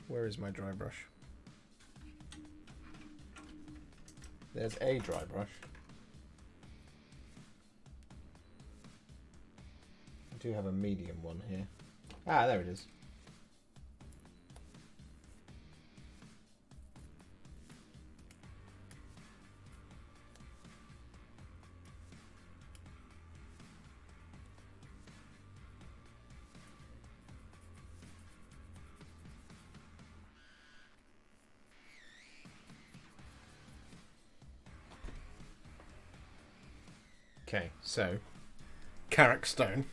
Where is my dry brush? There's a dry brush. I do have a medium one here. Ah, there it is. Okay, so Carrick Stone.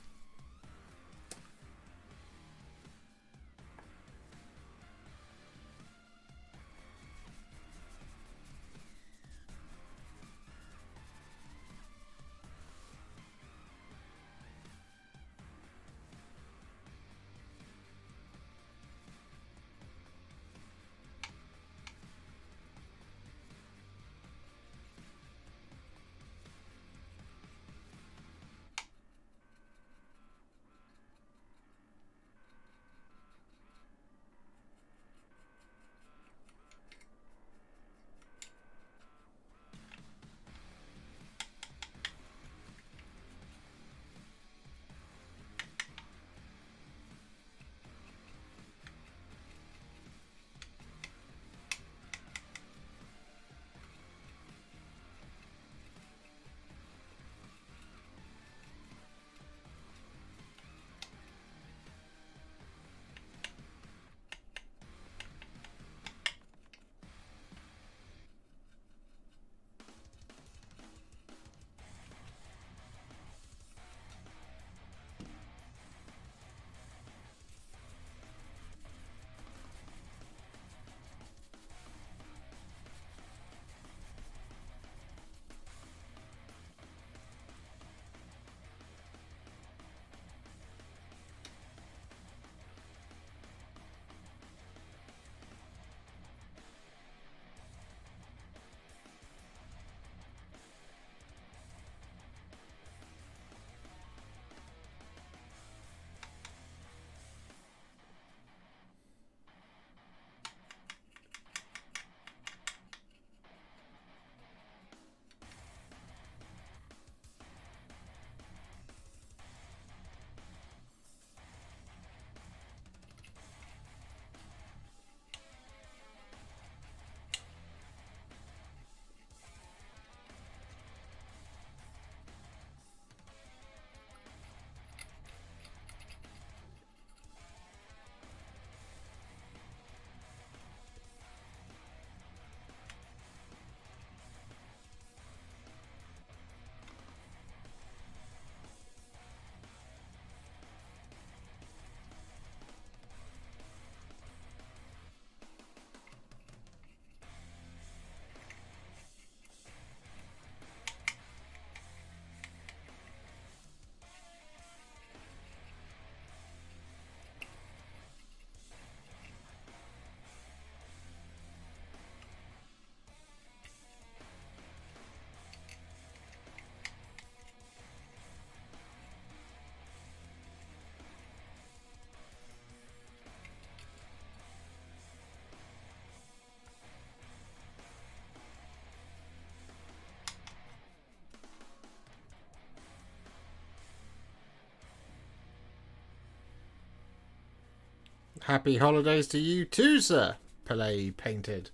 Happy holidays to you too, sir. Pelé Painted.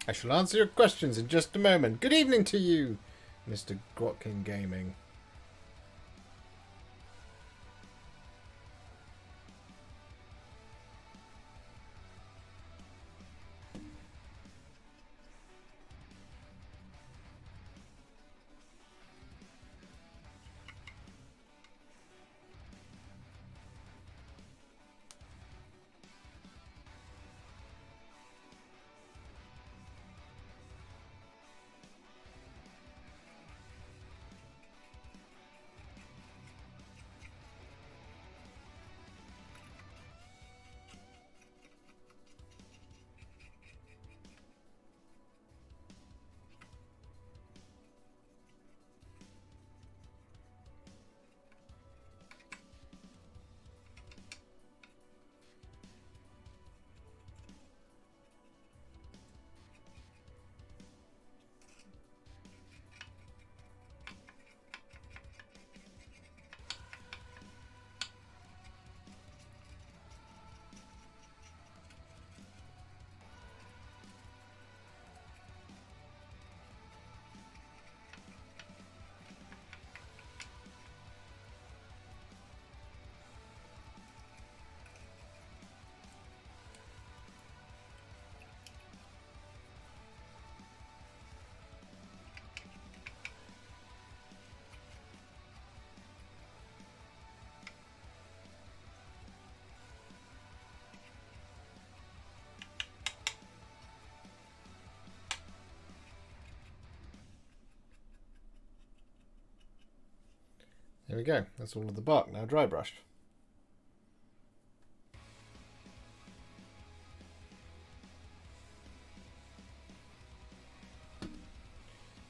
I shall answer your questions in just a moment. Good evening to you, Mr. Grotkin Gaming. There we go. That's all of the bark now dry brushed.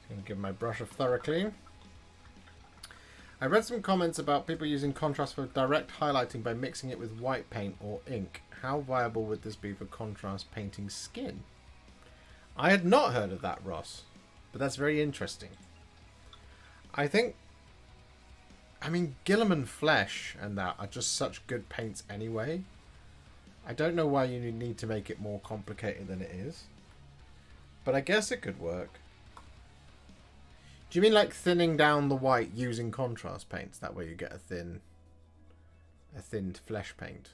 Going to give my brush a thorough clean. I read some comments about people using contrast for direct highlighting by mixing it with white paint or ink. How viable would this be for contrast painting skin? I had not heard of that, Ross, but that's very interesting. I mean, Gilliman Flesh and that are just such good paints anyway. I don't know why you need to make it more complicated than it is. But I guess it could work. Do you mean like thinning down the white using contrast paints? That way you get a thinned flesh paint.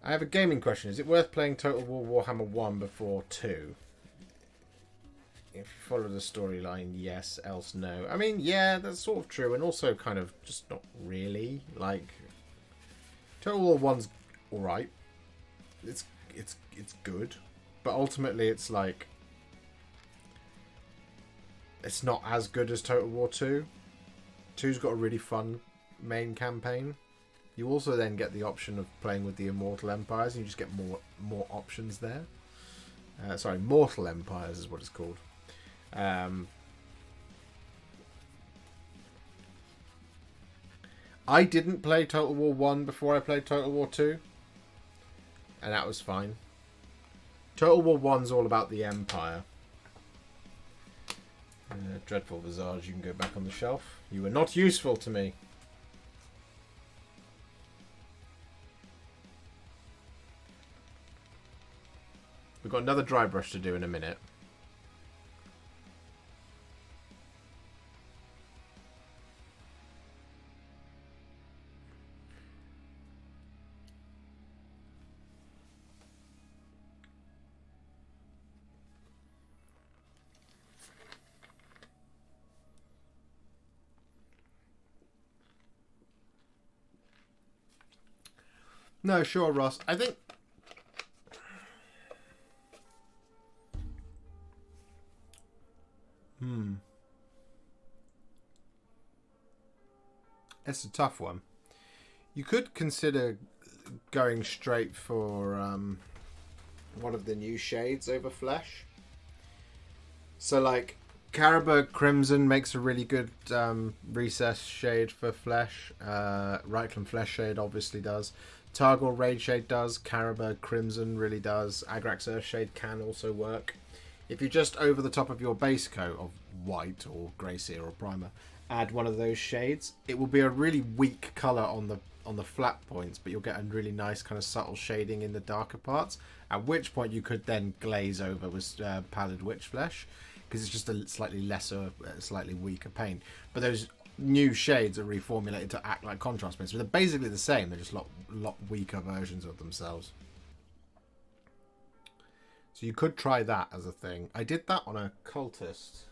I have a gaming question. Is it worth playing Total War Warhammer 1 before 2? If you follow the storyline, yes, else no. I mean, yeah, that's sort of true, and also kind of just not really. Like, Total War 1's alright. It's good. But ultimately it's like, it's not as good as Total War 2. 2's got a really fun main campaign. You also then get the option of playing with the Immortal Empires, and you just get more options there. Sorry, Mortal Empires is what it's called. I didn't play Total War 1 before I played Total War 2, and that was fine. Total War 1's all about the Empire. Dreadful Visage, you can go back on the shelf. You were not useful to me. We've got another dry brush to do in a minute. No, sure, Ross. I think... It's a tough one. You could consider going straight for one of the new shades over Flesh. So, like, Carroburg Crimson makes a really good recess shade for Flesh. Reichland Flesh Shade obviously does. Targor Raid Shade does. Carroburg Crimson really does. Agrax Earth Shade can also work. If you just over the top of your base coat of white or grey seer or primer, add one of those shades, it will be a really weak colour on the flat points, but you'll get a really nice kind of subtle shading in the darker parts, at which point you could then glaze over with Pallid Witch Flesh, because it's just a slightly lesser, slightly weaker paint. But those new shades are reformulated to act like contrast paints, but they're basically the same, they're just a lot weaker versions of themselves. So you could try that as a thing. I did that on a cultist.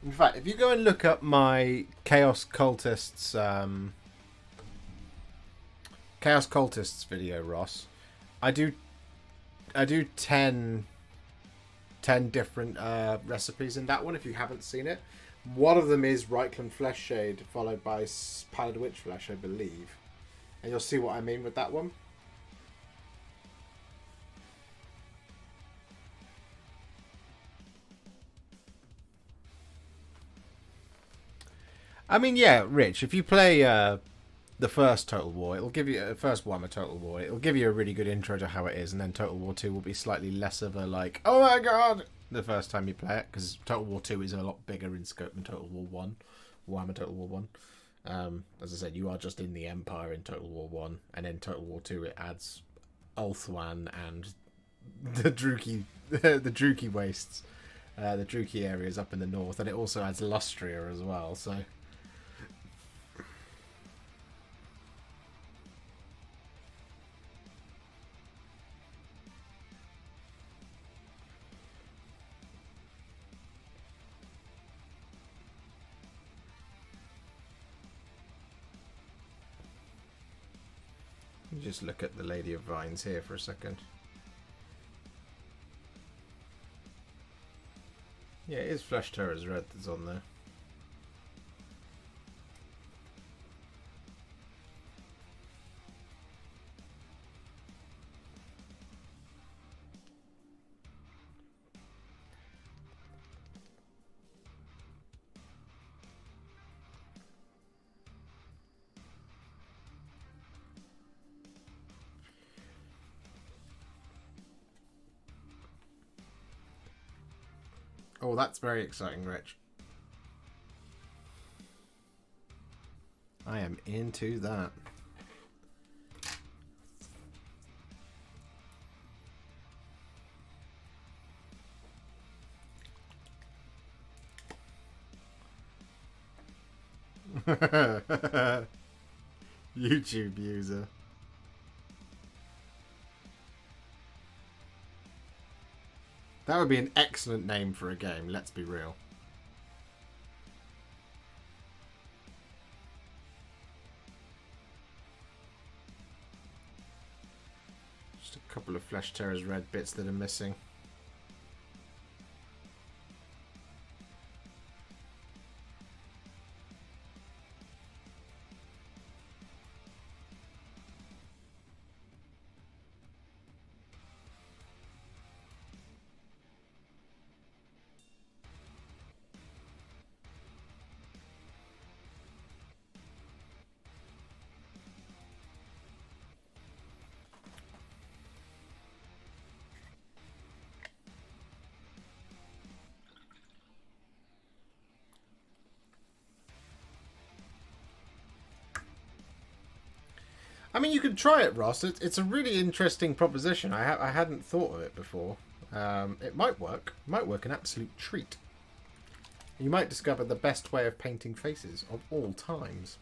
In fact, if you go and look up my Chaos Cultists video, Ross, I do 10 different recipes in that one. If you haven't seen it, one of them is Reichland Flesh Shade followed by Pallid Witch Flesh, I believe, and you'll see what I mean with that one. I mean, yeah, Rich, if you play the first Total War, it'll give you first Warhammer Total War. It'll give you a really good intro to how it is, and then Total War 2 will be slightly less of a like, oh my god, the first time you play it, because Total War 2 is a lot bigger in scope than Total War 1, Warhammer Total War 1. As I said, you are just in the Empire in Total War 1, and in Total War 2 it adds Ulthuan and the Druchii wastes, the Druchii areas up in the north, and it also adds Lustria as well, so... Just look at the Lady of Vines here for a second. Yeah, it is Flesh Terror's red that's on there. Oh, that's very exciting, Rich. I am into that. YouTube user. That would be an excellent name for a game, let's be real. Just a couple of Flesh Terror's red bits that are missing. I mean, you can try it, Ross. It's a really interesting proposition. I hadn't thought of it before. It might work. It might work an absolute treat. You might discover the best way of painting faces of all times.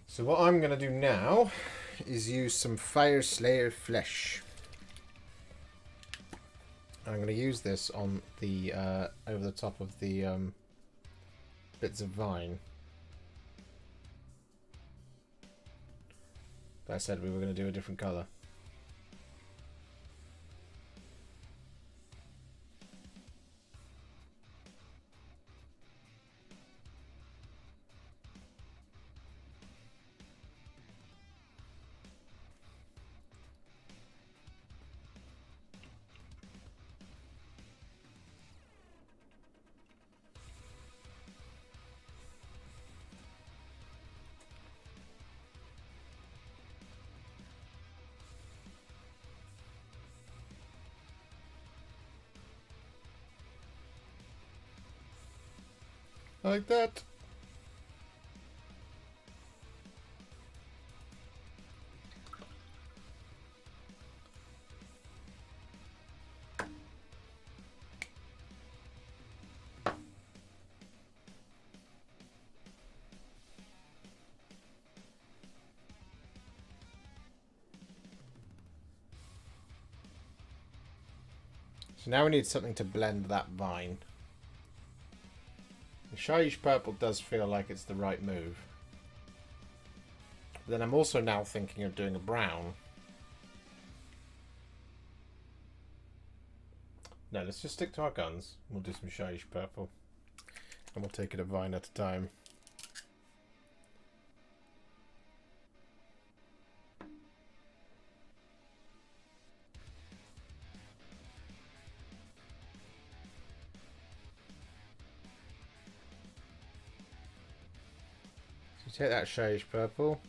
So what I'm going to do now is use some Fire Slayer flesh. I'm going to use this on the over the top of the bits of vine. But I said we were going to do a different colour. Like that. So now we need something to blend that vine. The Shyish purple does feel like it's the right move. But then I'm also now thinking of doing a brown. No, let's just stick to our guns. We'll do some Shyish purple. And we'll take it a vine at a time. So take that Shyish purple.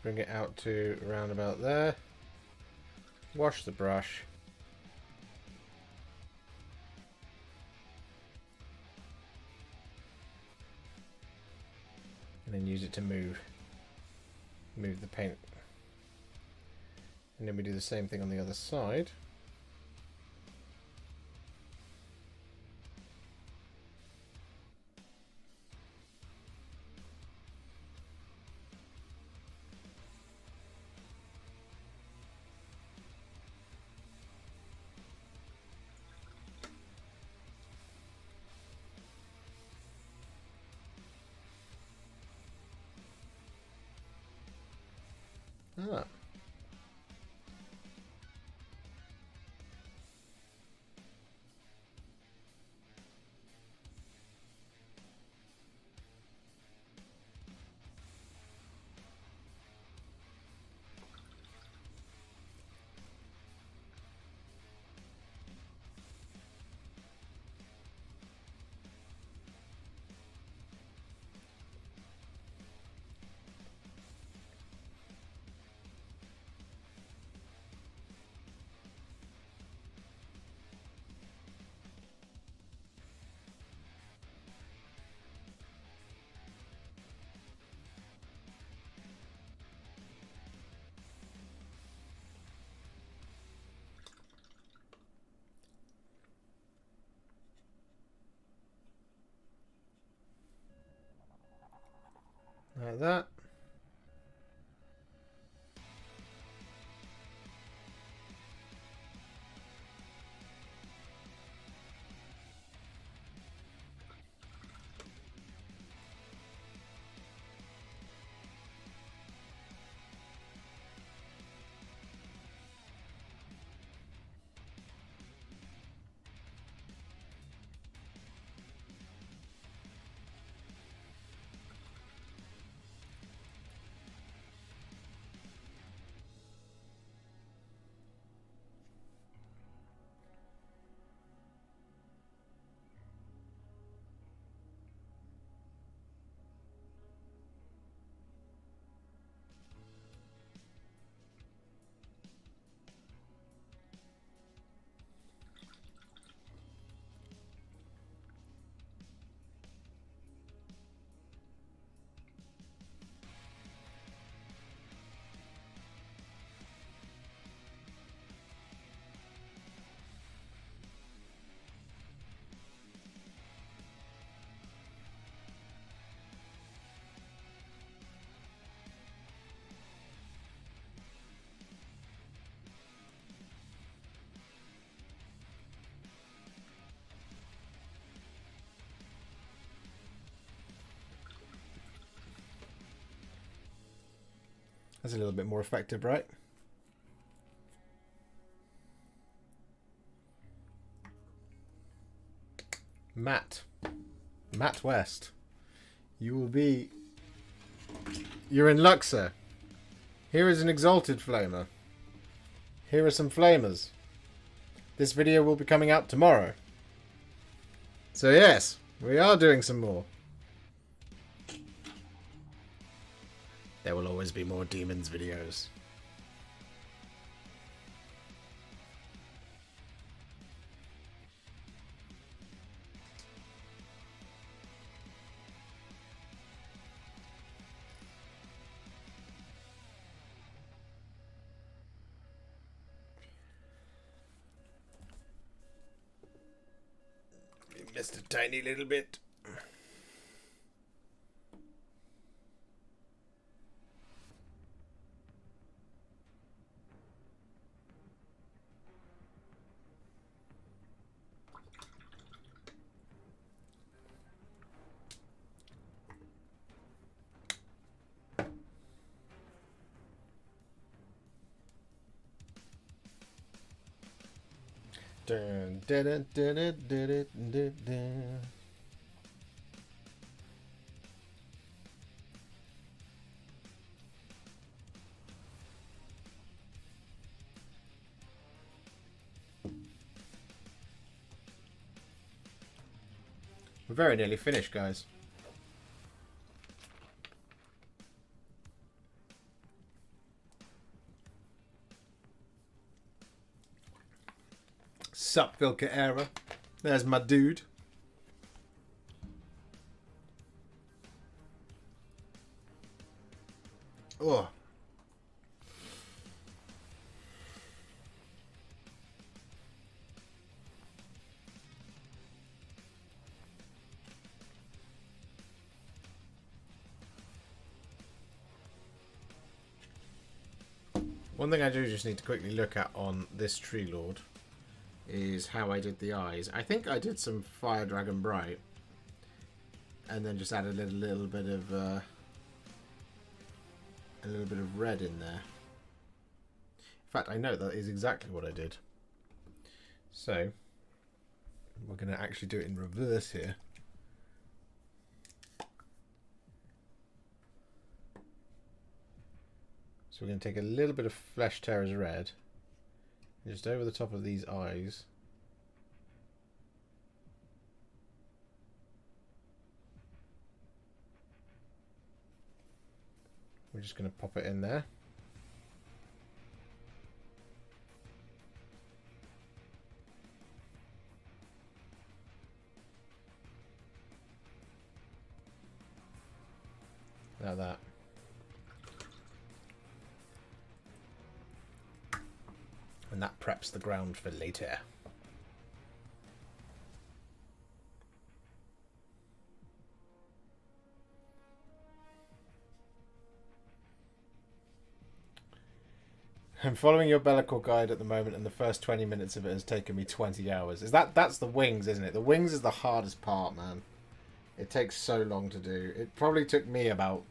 Bring it out to around about there. Wash the brush. And then use it to move the paint. And then we do the same thing on the other side. Ah. Like that. That's a little bit more effective, right? Matt West. You will be... You're in Luxor. Here is an exalted flamer. Here are some flamers. This video will be coming out tomorrow. So yes, we are doing some more. There will always be more demons videos. We missed a tiny little bit. Dun, dun, dun, dun, dun, dun, dun, dun. We're very nearly finished, guys. Sup, Vilka Era. There's my dude. Oh. One thing I do just need to quickly look at on this Treelord is how I did the eyes. I think I did some Fire Dragon Bright and then just added a little bit of red in there. In fact, I know that is exactly what I did. So we're going to actually do it in reverse here. So we're going to take a little bit of Flesh Tearers red, just over the top of these eyes. We're just going to pop it in there. Like that. And that preps the ground for later. I'm following your Bellicor guide at the moment, and the first 20 minutes of it has taken me 20 hours. That's the wings, isn't it? The wings is the hardest part, man. It takes so long to do. It probably took me about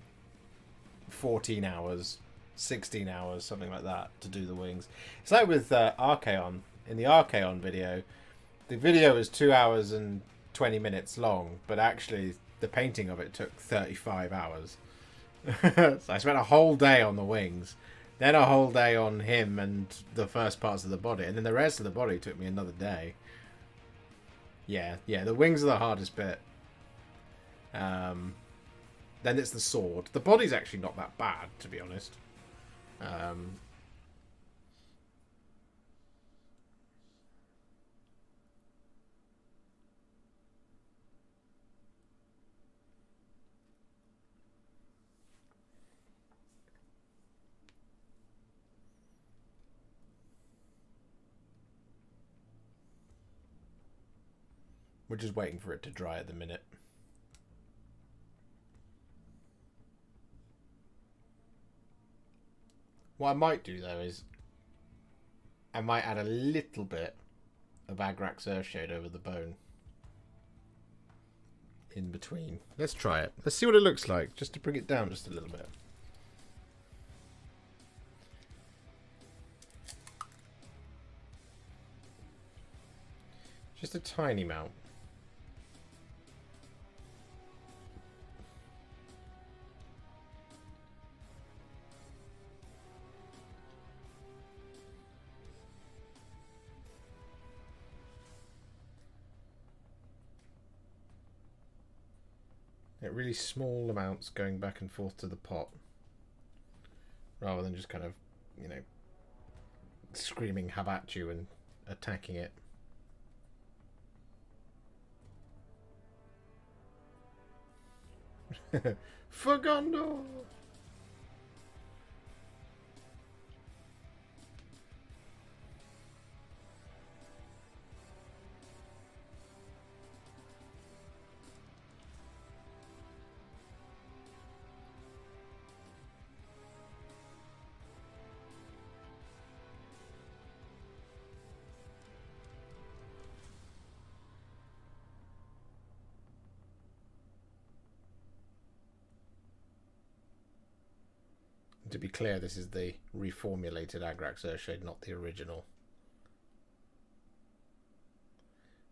14 hours, 16 hours, something like that, to do the wings. It's like with Archaon. In the Archaon video, the video is 2 hours and 20 minutes long, but actually the painting of it took 35 hours. So I spent a whole day on the wings, then a whole day on him and the first parts of the body, and then the rest of the body took me another day. Yeah, the wings are the hardest bit. Then it's the sword. The body's actually not that bad, to be honest. We're just waiting for it to dry at the minute. What I might do, though, is I might add a little bit of Agrax Earthshade over the bone. In between. Let's try it. Let's see what it looks like, just to bring it down just a little bit. Just a tiny amount. Really small amounts going back and forth to the pot, rather than just kind of, you know, screaming have at you and attacking it. For Gondor! To be clear, this is the reformulated Agrax Earthshade, not the original.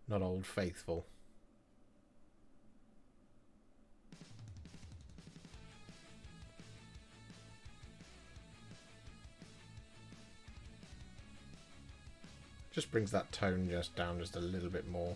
Not Old Faithful. Just brings that tone just down just a little bit more.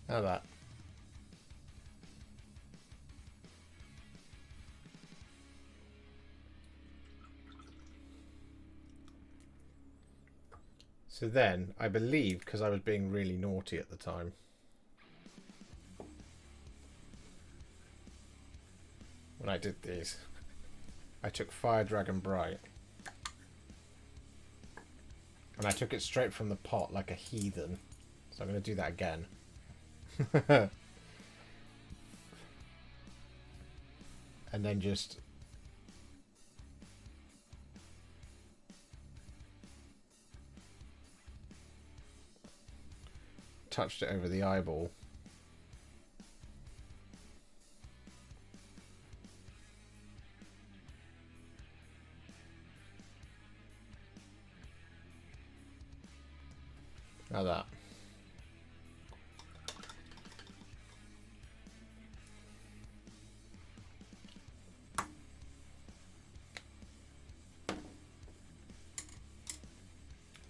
How that? So then, I believe, because I was being really naughty at the time, when I did these, I took Fire Dragon Bright, and I took it straight from the pot like a heathen. So I'm going to do that again. and then just touched it over the eyeball. Like that.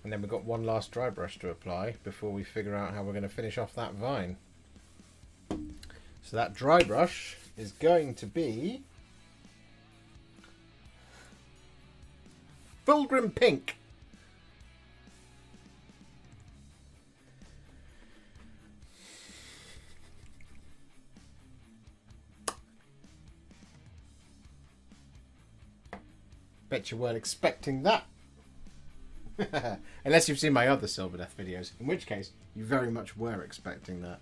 And then we've got one last dry brush to apply before we figure out how we're going to finish off that vine. So that dry brush is going to be Fulgrim Pink. Bet you weren't expecting that. Unless you've seen my other Silver Death videos, in which case you very much were expecting that.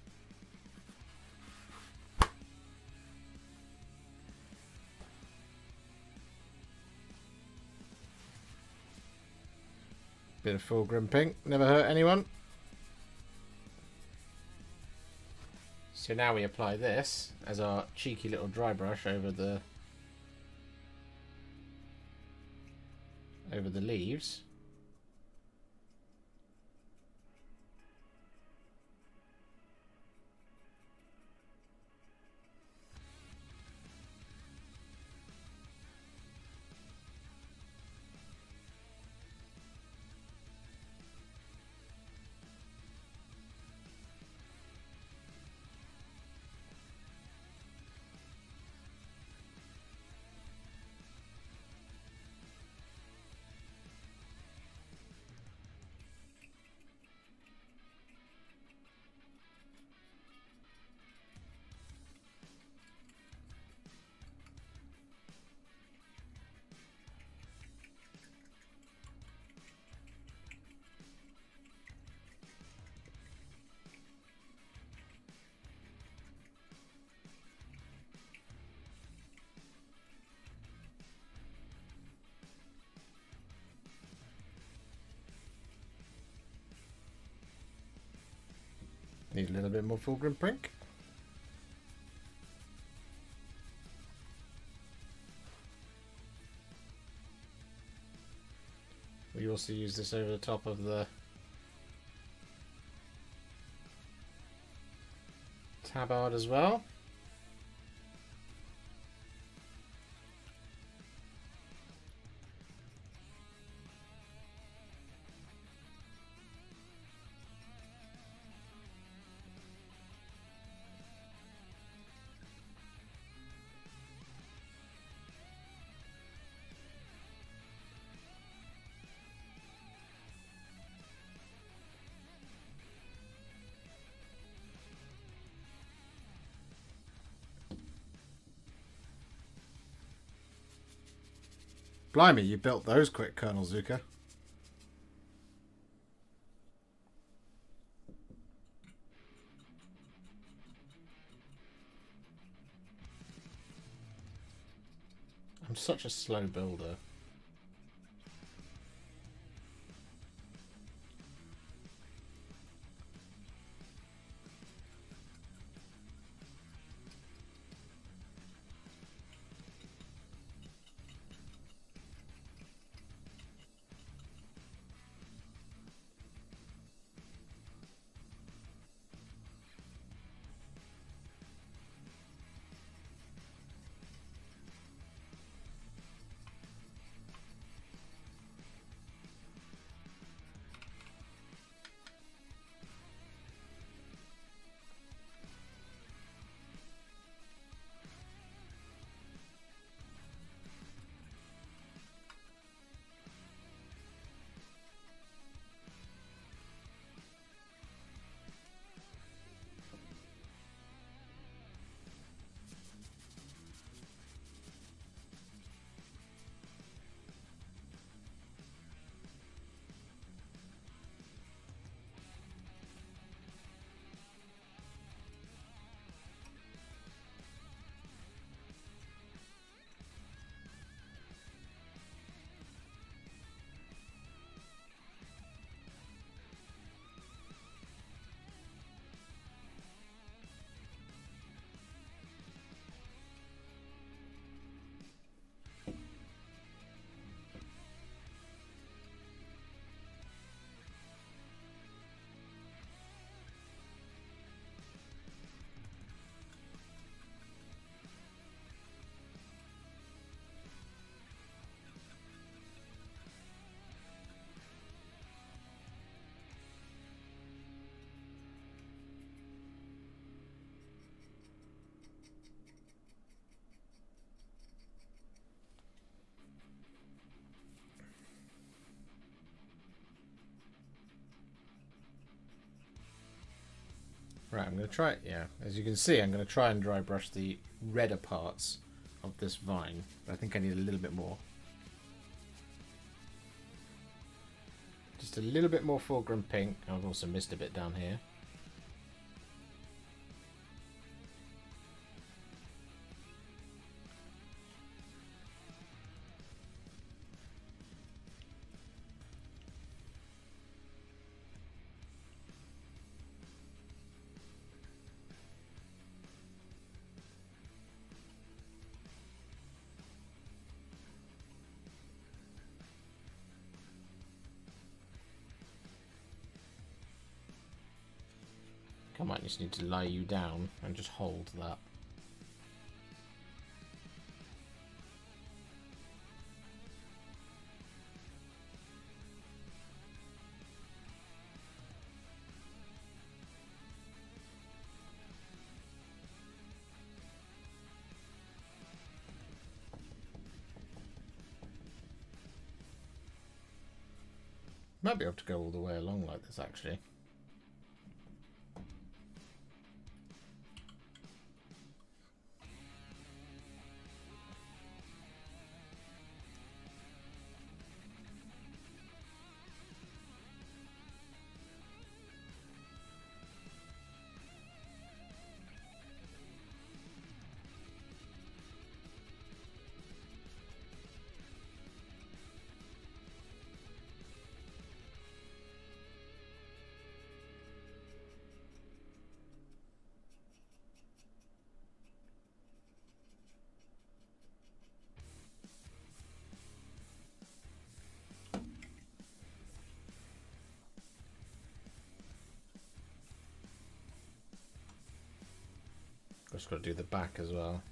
Bit of Fulgrim Pink, never hurt anyone. So now we apply this as our cheeky little dry brush over the leaves. Need a little bit more Fulgrim Pink. We also use this over the top of the tabard as well. Blimey, you built those quick, Colonel Zuka. I'm such a slow builder. Right, I'm going to try it. Yeah, as you can see, I'm going to try and dry brush the redder parts of this vine. But I think I need a little bit more. Just a little bit more foreground pink. I've also missed a bit down here. I might just need to lie you down and just hold that. Might be able to go all the way along like this, actually. Just got to do the back as well.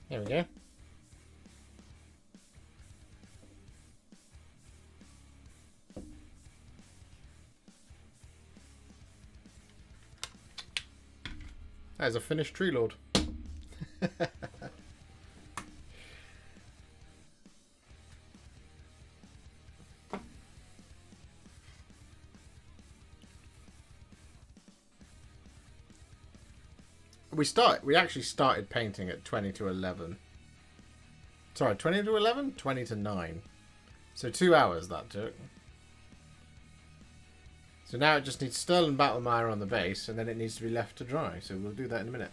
There we go. There's a finished Treelord. We actually started painting at 20 to 11. Sorry, 20 to 11? 20 to 9. So 2 hours that took. So now it just needs Sterling Battlemire on the base, and then it needs to be left to dry. So we'll do that in a minute.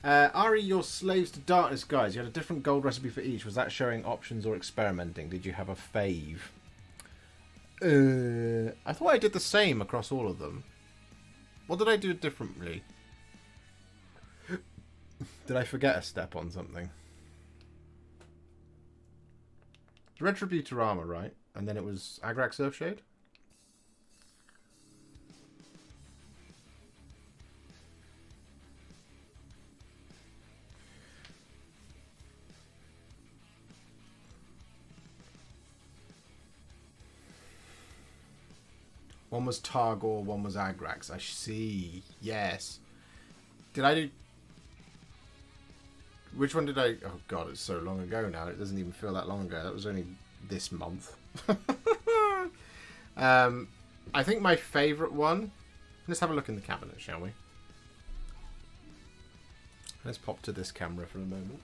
Ari, your Slaves to Darkness guys, you had a different gold recipe for each. Was that showing options or experimenting? Did you have a fave? I thought I did the same across all of them. What did I do differently? Did I forget a step on something? Retributor armor, right? And then it was Agrak Surfshade? One was Targor, one was Agrax. I see. Yes. Did I do... Which one did I... Oh, God, it's so long ago now. It doesn't even feel that long ago. That was only this month. I think my favourite one... Let's have a look in the cabinet, shall we? Let's pop to this camera for a moment.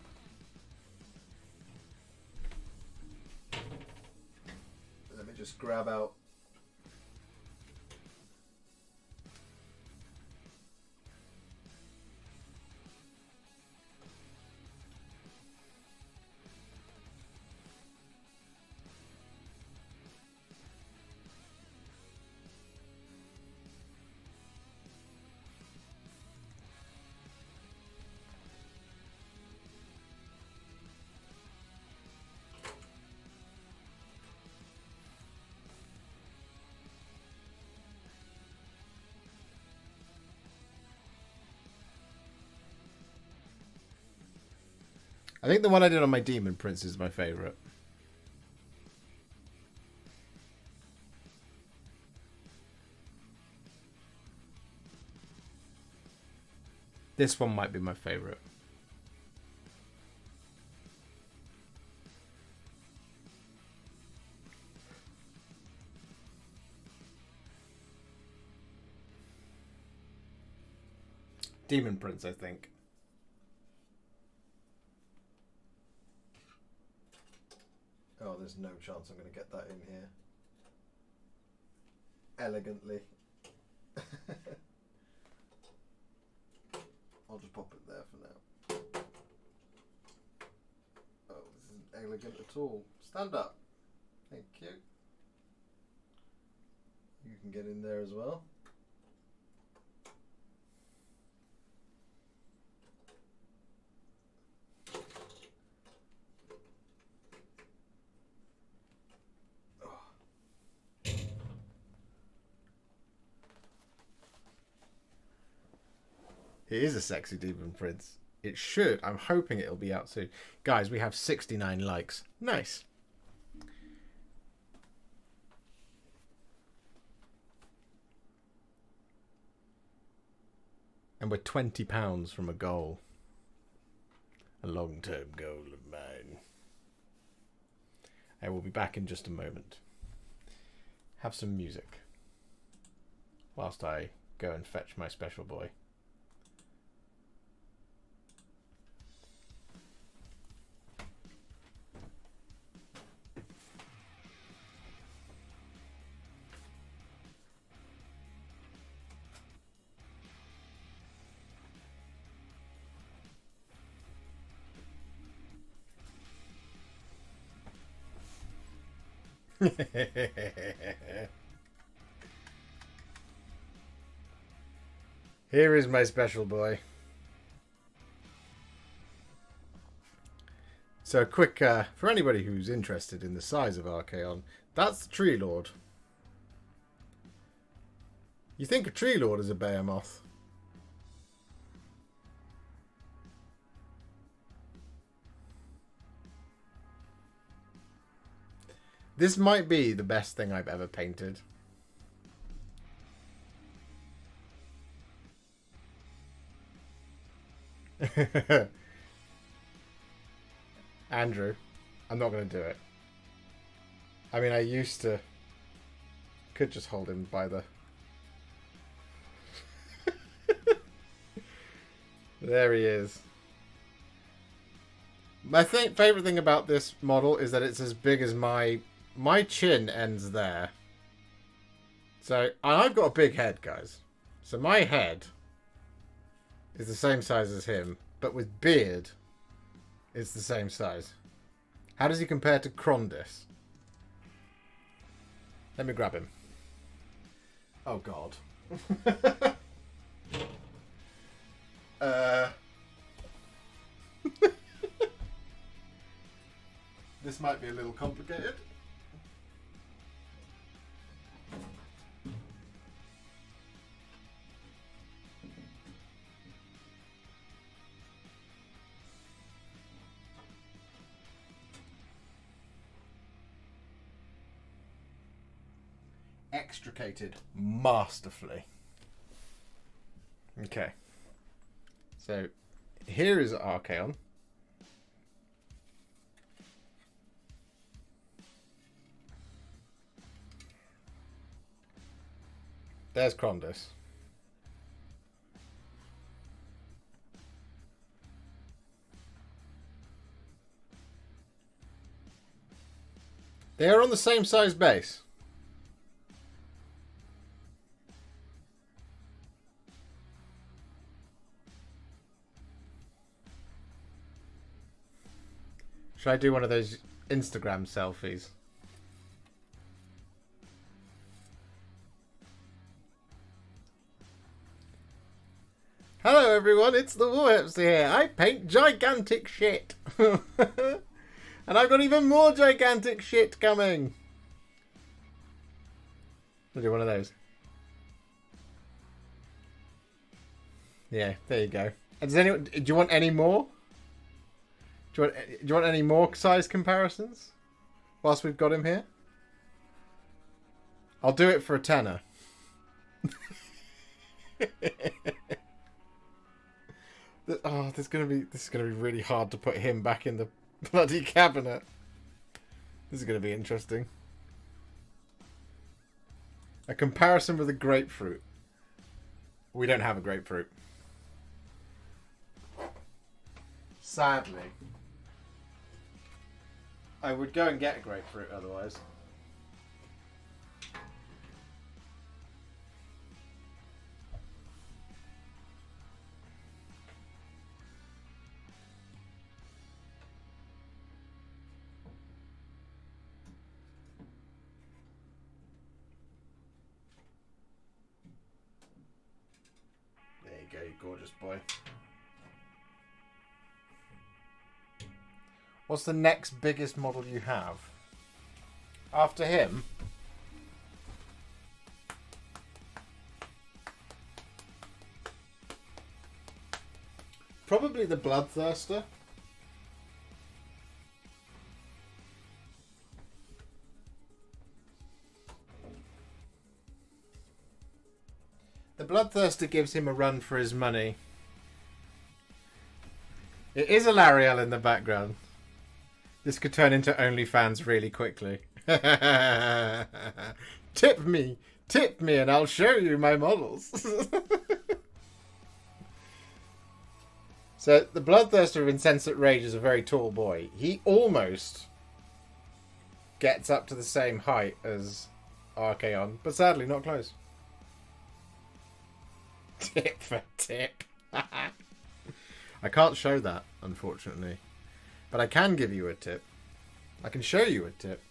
Let me just grab out... I think the one I did on my Demon Prince is my favourite. This one might be my favourite. Demon Prince, I think. Oh, there's no chance I'm going to get that in here. Elegantly. I'll just pop it there for now. Oh, this isn't elegant at all. Stand up. Thank you. You can get in there as well. It is a sexy Demon Prince. It should. I'm hoping it'll be out soon. Guys, we have 69 likes. Nice. And we're £20 from a goal. A long-term goal of mine. I will be back in just a moment. Have some music. Whilst I go and fetch my special boy. Here is my special boy. So quick, for anybody who's interested in the size of Archaon, that's the Treelord. You think a Treelord is a behemoth? This might be the best thing I've ever painted. Andrew, I'm not going to do it. I mean, I used to. Could just hold him by the... There he is. My favourite thing about this model is that it's as big as my chin ends there. So, I've got a big head, guys. So my head is the same size as him, but with beard, it's the same size. How does he compare to Krondis? Let me grab him. Oh, God. This might be a little complicated. Extricated masterfully. Okay. So here is Archaon. There's Krondis. They are on the same size base. Should I do one of those Instagram selfies? Hello everyone, it's the Warhipster here. I paint gigantic shit. And I've got even more gigantic shit coming. I'll do one of those. Yeah, there you go. And does anyone, do you want any more? Do you want any more size comparisons? Whilst we've got him here, I'll do it for a tenner. This is gonna be really hard to put him back in the bloody cabinet. This is gonna be interesting. A comparison with a grapefruit. We don't have a grapefruit. Sadly. I would go and get a grapefruit otherwise. There you go, you gorgeous boy. What's the next biggest model you have? After him? Probably the Bloodthirster. The Bloodthirster gives him a run for his money. It is a Lariel in the background. This could turn into OnlyFans really quickly. Tip me, and I'll show you my models. So the Bloodthirster of Insensate Rage is a very tall boy. He almost gets up to the same height as Archaon, but sadly not close. Tip for tip. I can't show that, unfortunately. But I can give you a tip. I can show you a tip.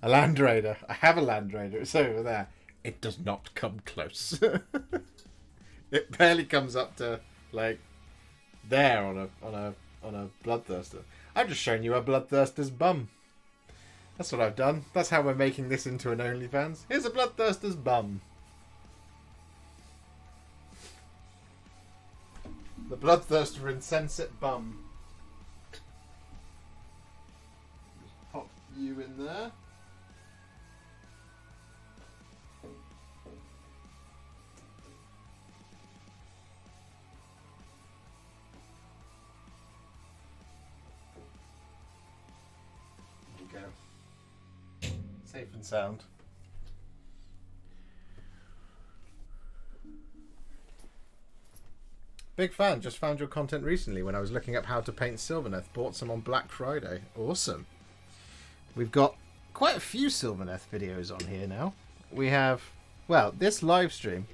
A Land Raider. I have a Land Raider. It's over there. It does not come close. It barely comes up to like there on a Bloodthirster. I've just shown you a Bloodthirster's bum. That's what I've done. That's how we're making this into an OnlyFans. Here's a Bloodthirster's bum. The Bloodthirster Insensate bum. Just pop you in there. There you go. Safe and sound. Big fan. Just found your content recently when I was looking up how to paint Sylvaneth. Bought some on Black Friday. Awesome. We've got quite a few Sylvaneth videos on here now. We have, well, this live stream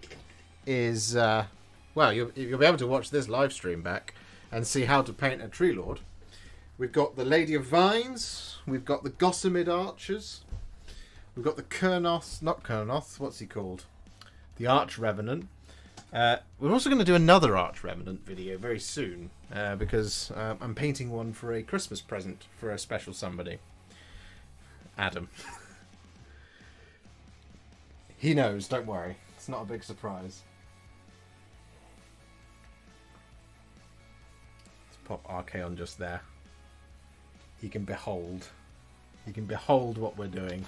is, well, you'll be able to watch this live stream back and see how to paint a Treelord. We've got the Lady of Vines. We've got the Gossamed Archers. We've got the Kurnoth, not Kurnoth, what's he called? The Arch Revenant. We're also going to do another Arch Revenant video very soon because I'm painting one for a Christmas present for a special somebody. Adam. He knows, don't worry. It's not a big surprise. Let's pop Archaon just there. He can behold. He can behold what we're doing.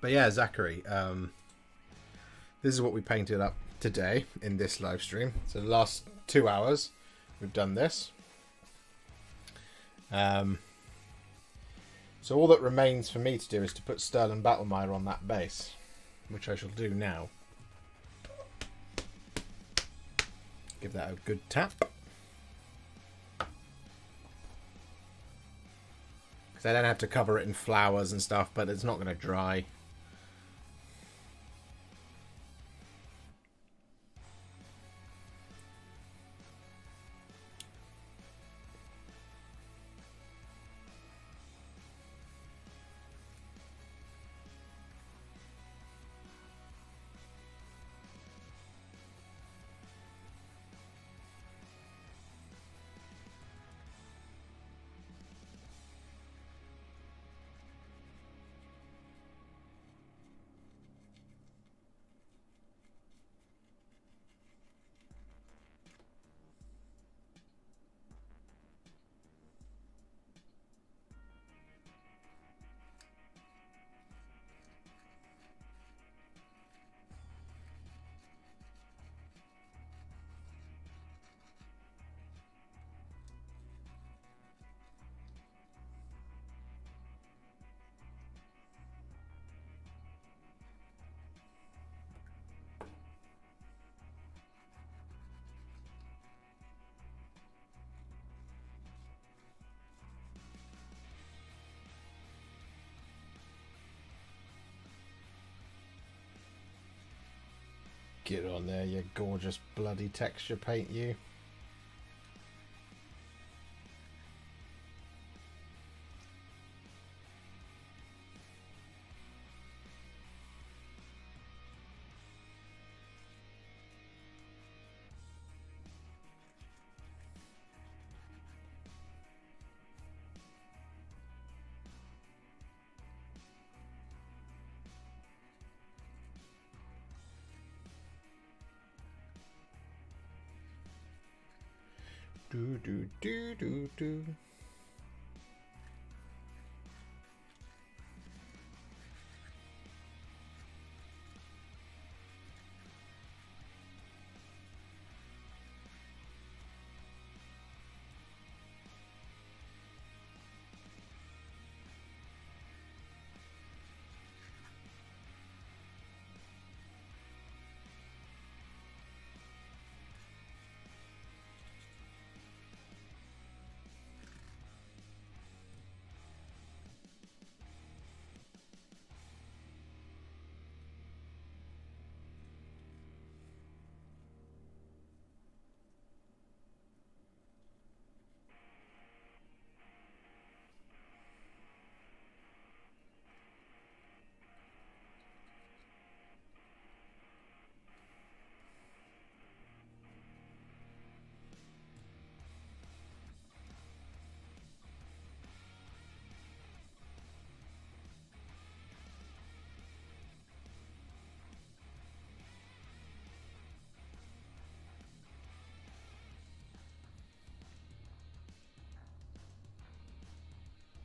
But yeah, Zachary, this is what we painted up today in this live stream. So the last 2 hours we've done this. So all that remains for me to do is to put Sterling Battlemire on that base, which I shall do now. Give that a good tap. Because I don't have to cover it in flowers and stuff, but it's not going to dry. Get on there, you gorgeous bloody texture paint, you. Do do do do do.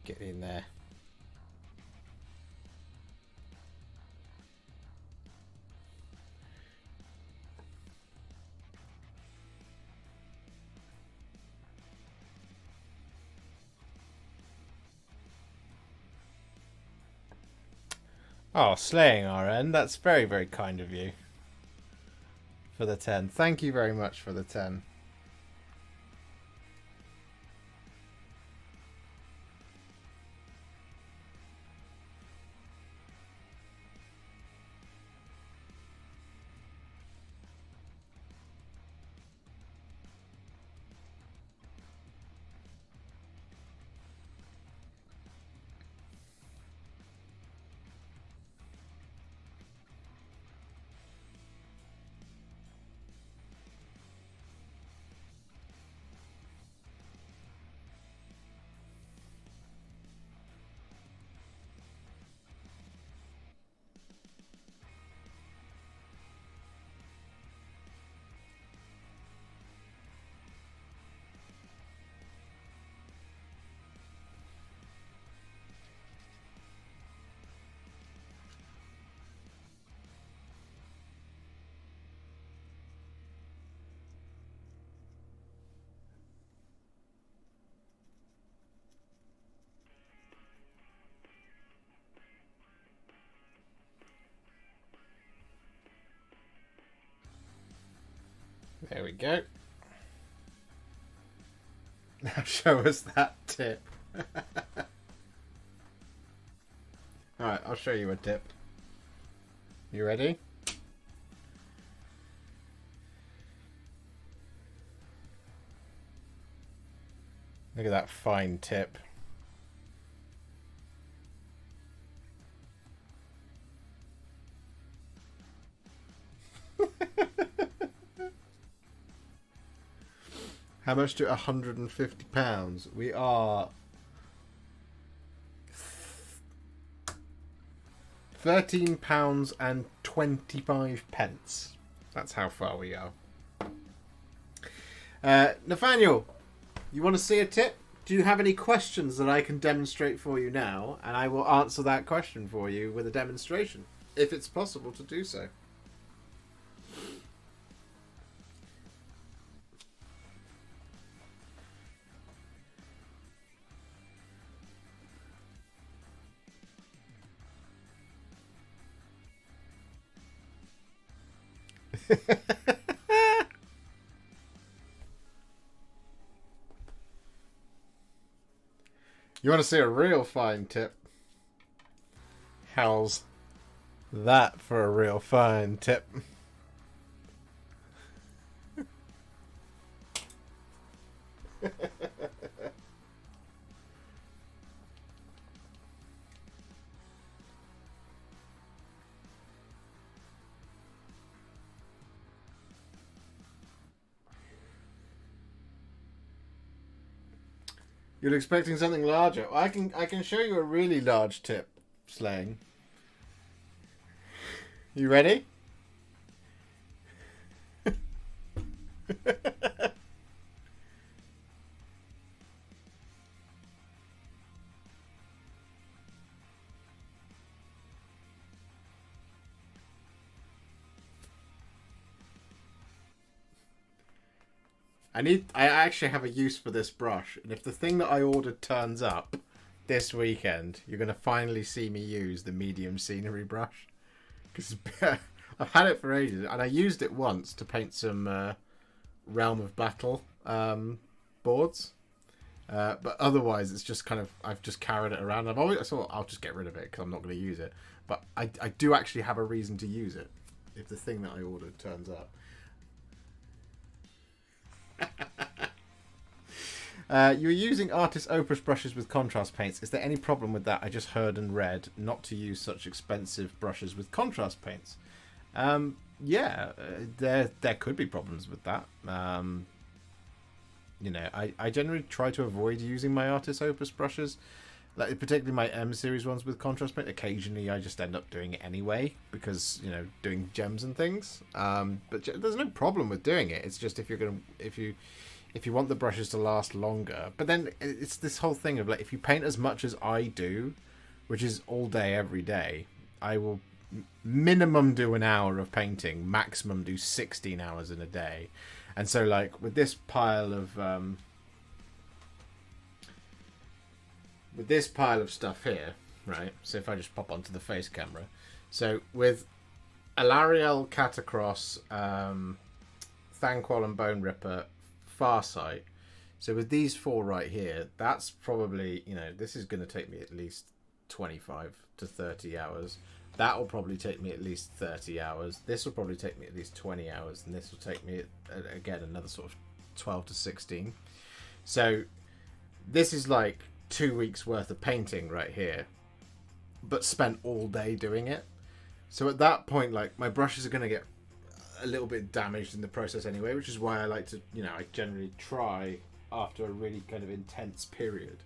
Get in there. Oh, slaying RN, that's very, very kind of you. For the 10. Thank you very much for the 10. There we go. Now show us that tip. Alright, I'll show you a tip. You ready? Look at that fine tip. How much to £150? We are £13.25. That's how far we are. Nathaniel, you want to see a tip? Do you have any questions that I can demonstrate for you now? And I will answer that question for you with a demonstration, if it's possible to do so. You want to see a real fine tip? How's that for a real fine tip? You're expecting something larger. I can show you a really large tip slaying. You ready? I actually have a use for this brush, and if the thing that I ordered turns up this weekend, you're going to finally see me use the medium scenery brush. Because I've had it for ages, and I used it once to paint some Realm of Battle boards. But otherwise, it's just kind of, I've just carried it around. I thought I'll just get rid of it because I'm not going to use it. But I do actually have a reason to use it if the thing that I ordered turns up. You're using Artist Opus brushes with contrast paints. Is there any problem with that? I just heard and read not to use such expensive brushes with contrast paints. Yeah, there could be problems with that. You know, I generally try to avoid using my Artist Opus brushes, like particularly my M series ones with contrast paint. Occasionally, I just end up doing it anyway because, you know, doing gems and things. But there's no problem with doing it. It's just if you want the brushes to last longer. But then it's this whole thing of like, if you paint as much as I do, which is all day every day, I will minimum do an hour of painting, maximum do 16 hours in a day. And so like with this pile of stuff here, right? So if I just pop onto the face camera. So with Alariel, Catacross, Thanquol and Bone Ripper, Farsight. So with these four right here, that's probably, you know, this is going to take me at least 25 to 30 hours. That will probably take me at least 30 hours. This will probably take me at least 20 hours. And this will take me, again, another sort of 12 to 16. So this is like 2 weeks worth of painting right here, but spent all day doing it. So at that point, like, my brushes are going to get a little bit damaged in the process anyway, which is why I like to, you know, I generally try after a really kind of intense period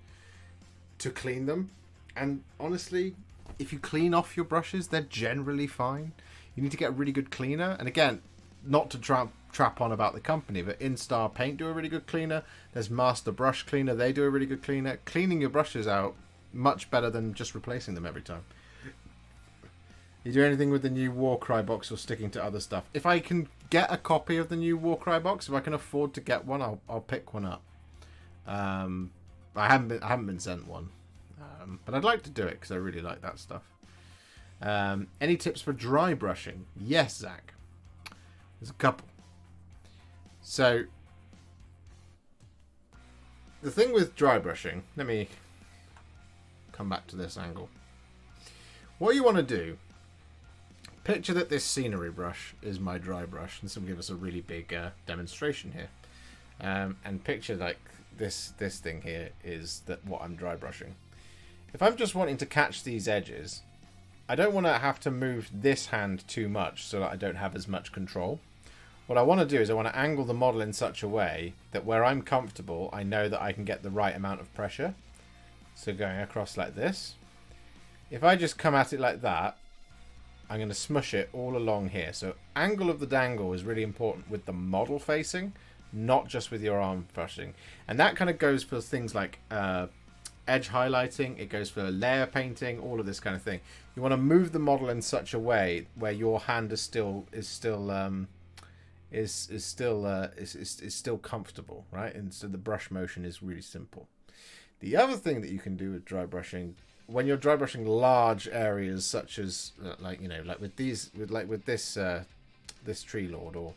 to clean them. And honestly, if you clean off your brushes, they're generally fine. You need to get a really good cleaner. And again, not to trap on about the company, but Instar Paint do a really good cleaner. There's Master Brush Cleaner. They do a really good cleaner. Cleaning your brushes out much better than just replacing them every time. You do anything with the new Warcry box or sticking to other stuff? If I can get a copy of the new Warcry box, if I can afford to get one, I'll pick one up. I haven't been sent one, but I'd like to do it because I really like that stuff. Any tips for dry brushing? Yes, Zach. There's a couple. So the thing with dry brushing, let me come back to this angle. What you want to do, picture that this scenery brush is my dry brush, and so give us a really big demonstration here. And picture like this thing here is that what I'm dry brushing. If I'm just wanting to catch these edges, I don't want to have to move this hand too much so that I don't have as much control. What I want to do is I want to angle the model in such a way that where I'm comfortable, I know that I can get the right amount of pressure. So going across like this. If I just come at it like that, I'm going to smush it all along here. So angle of the dangle is really important with the model facing, not just with your arm brushing. And that kind of goes for things like edge highlighting. It goes for layer painting, all of this kind of thing. You want to move the model in such a way where your hand is still comfortable, right? And so the brush motion is really simple. The other thing that you can do with dry brushing, when you're dry brushing large areas such as like, you know, like with this this Treelord, or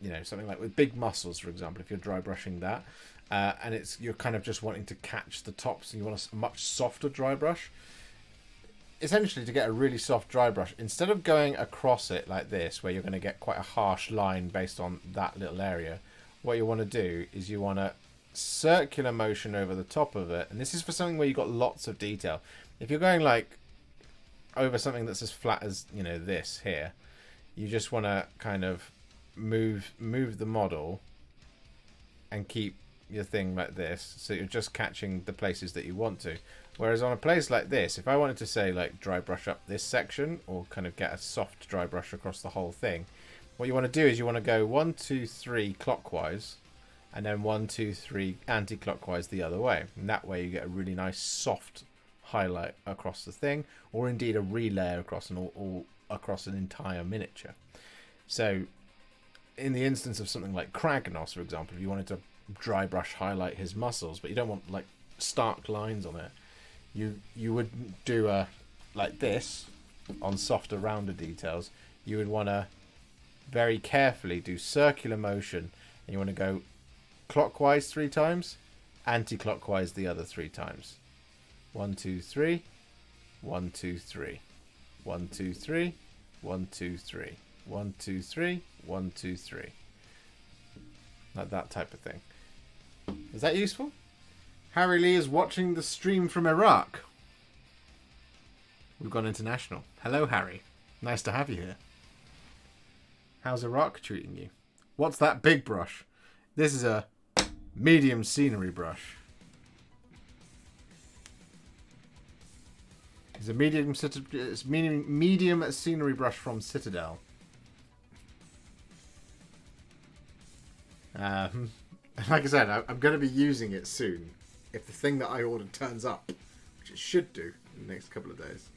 you know, something like with big muscles, for example, if you're dry brushing that, and you're kind of just wanting to catch the tops and you want a much softer dry brush. Essentially, to get a really soft dry brush, instead of going across it like this, where you're going to get quite a harsh line based on that little area, what you want to do is you want to circular motion over the top of it, and this is for something where you've got lots of detail. If you're going like over something that's as flat as, you know, this here, you just want to kind of move the model and keep your thing like this, so you're just catching the places that you want to. Whereas on a place like this, if I wanted to say like dry brush up this section, or kind of get a soft dry brush across the whole thing, what you want to do is you want to go 1, 2, 3 clockwise, and then 1, 2, 3 anti-clockwise the other way. And that way you get a really nice soft highlight across the thing, or indeed a relayer across across an entire miniature. So in the instance of something like Kragnos, for example, if you wanted to dry brush highlight his muscles, but you don't want like stark lines on it, you would do a like this on softer, rounder details. You would want to very carefully do circular motion, and you want to go clockwise 3 times, anti-clockwise the other 3 times. 1, 2, 3, 1, 2, 3, 1, 2, 3, 1, 2, 3, 1, 2, 3, 1, 2, 3. Like that type of thing. Is that useful? Harry Lee is watching the stream from Iraq. We've gone international. Hello, Harry. Nice to have you here. How's Iraq treating you? What's that big brush? This is a medium scenery brush. It's a medium scenery brush from Citadel. Like I said, I'm going to be using it soon. If the thing that I ordered turns up, which it should do in the next couple of days.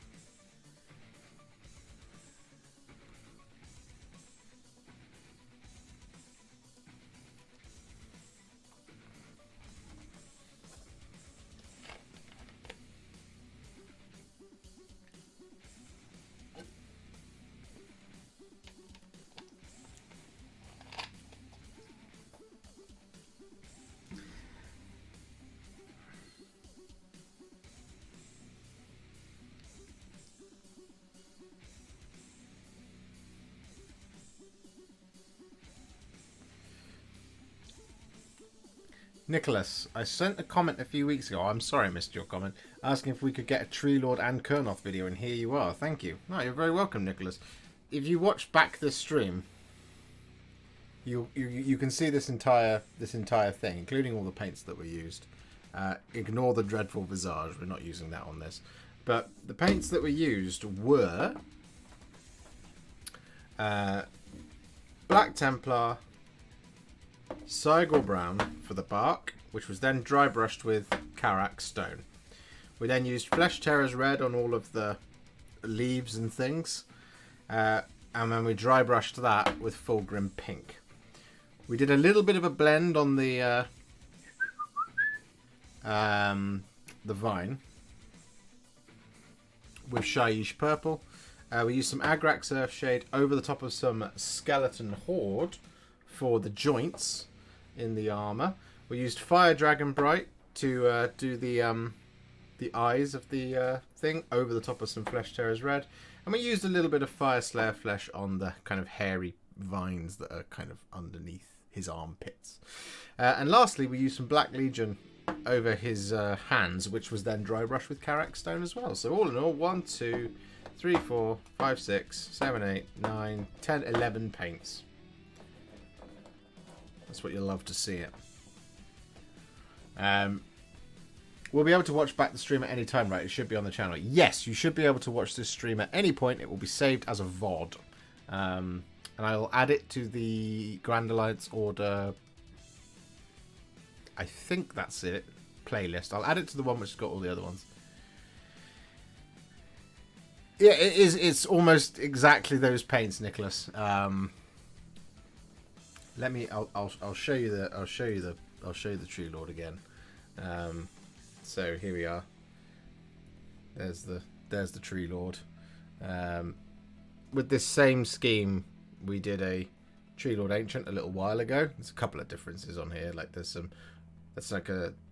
Nicholas, I sent a comment a few weeks ago. I'm sorry I missed your comment. Asking if we could get a Treelord and Kurnoth video, and here you are. Thank you. No, you're very welcome, Nicholas. If you watch back this stream, you can see this entire thing, including all the paints that were used. Ignore the dreadful visage. We're not using that on this. But the paints that were used were Black Templar, Cygor Brown for the bark, which was then dry brushed with Karak Stone. We then used Flesh Terror's Red on all of the leaves and things, and then we dry brushed that with Fulgrim Pink. We did a little bit of a blend on the vine with Shaiish Purple. We used some Agrax Earthshade over the top of some Skeleton Horde for the joints in the armor. We used Fire Dragon Bright to do the eyes of the thing over the top of some Flesh Terror's Red, and we used a little bit of Fire Slayer Flesh on the kind of hairy vines that are kind of underneath his armpits. And lastly, we used some Black Legion over his hands, which was then dry brushed with Karak Stone as well. So all in all, 1, 2, 3, 4, 5, 6, 7, 8, 9, 10, 11 paints. That's what you'll love to see it. We'll be able to watch back the stream at any time, right? It should be on the channel. Yes, you should be able to watch this stream at any point. It will be saved as a VOD. And I'll add it to the Grand Alliance Order, I think that's it, playlist. I'll add it to the one which has got all the other ones. Yeah, it is. It's almost exactly those paints, Nicholas. Let me. I'll show you the. I'll show you the Treelord again. So here we are. There's the Treelord. With this same scheme, we did a Treelord Ancient a little while ago. There's a couple of differences on here. Like there's some. That's like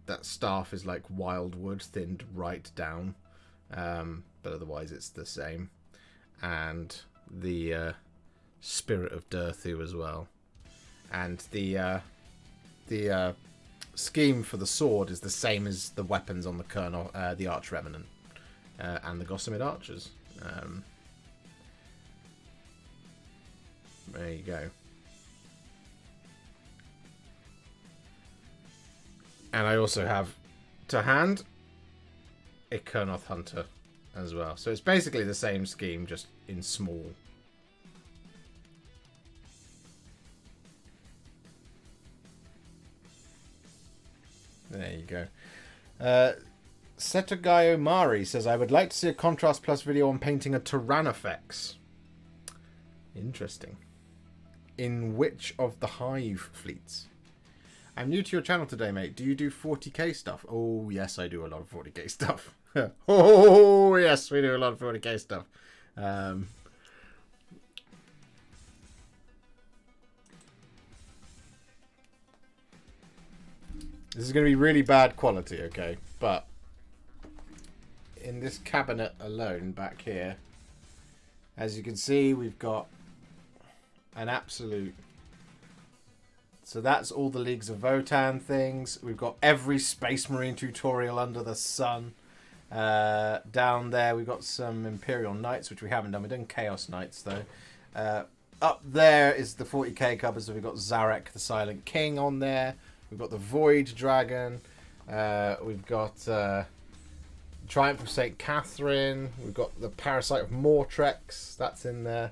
that staff is like wildwood thinned right down, but otherwise it's the same. And the Spirit of Durthu as well. And the scheme for the sword is the same as the weapons on the Colonel, the Arch Revenant, and the Gossamed Archers. There you go. And I also have to hand a Kurnoth Hunter as well. So it's basically the same scheme, just in small. There you go. Setagayo Mari says, I would like to see a Contrast Plus video on painting a Tyrannofex. Interesting. In which of the Hive fleets? I'm new to your channel today, mate. Do you do 40k stuff? Oh, yes, I do a lot of 40k stuff. Oh, yes, we do a lot of 40k stuff. This is going to be really bad quality, okay? But in this cabinet alone back here, as you can see, we've got an absolute... So that's all the Leagues of Votan things. We've got every Space Marine tutorial under the sun. Down there, we've got some Imperial Knights, which we haven't done. We've done Chaos Knights, though. Up there is the 40k covers. So we've got Zarek, the Silent King, on there. We've got the Void Dragon. We've got Triumph of St. Catherine. We've got the Parasite of Mortrex. That's in there.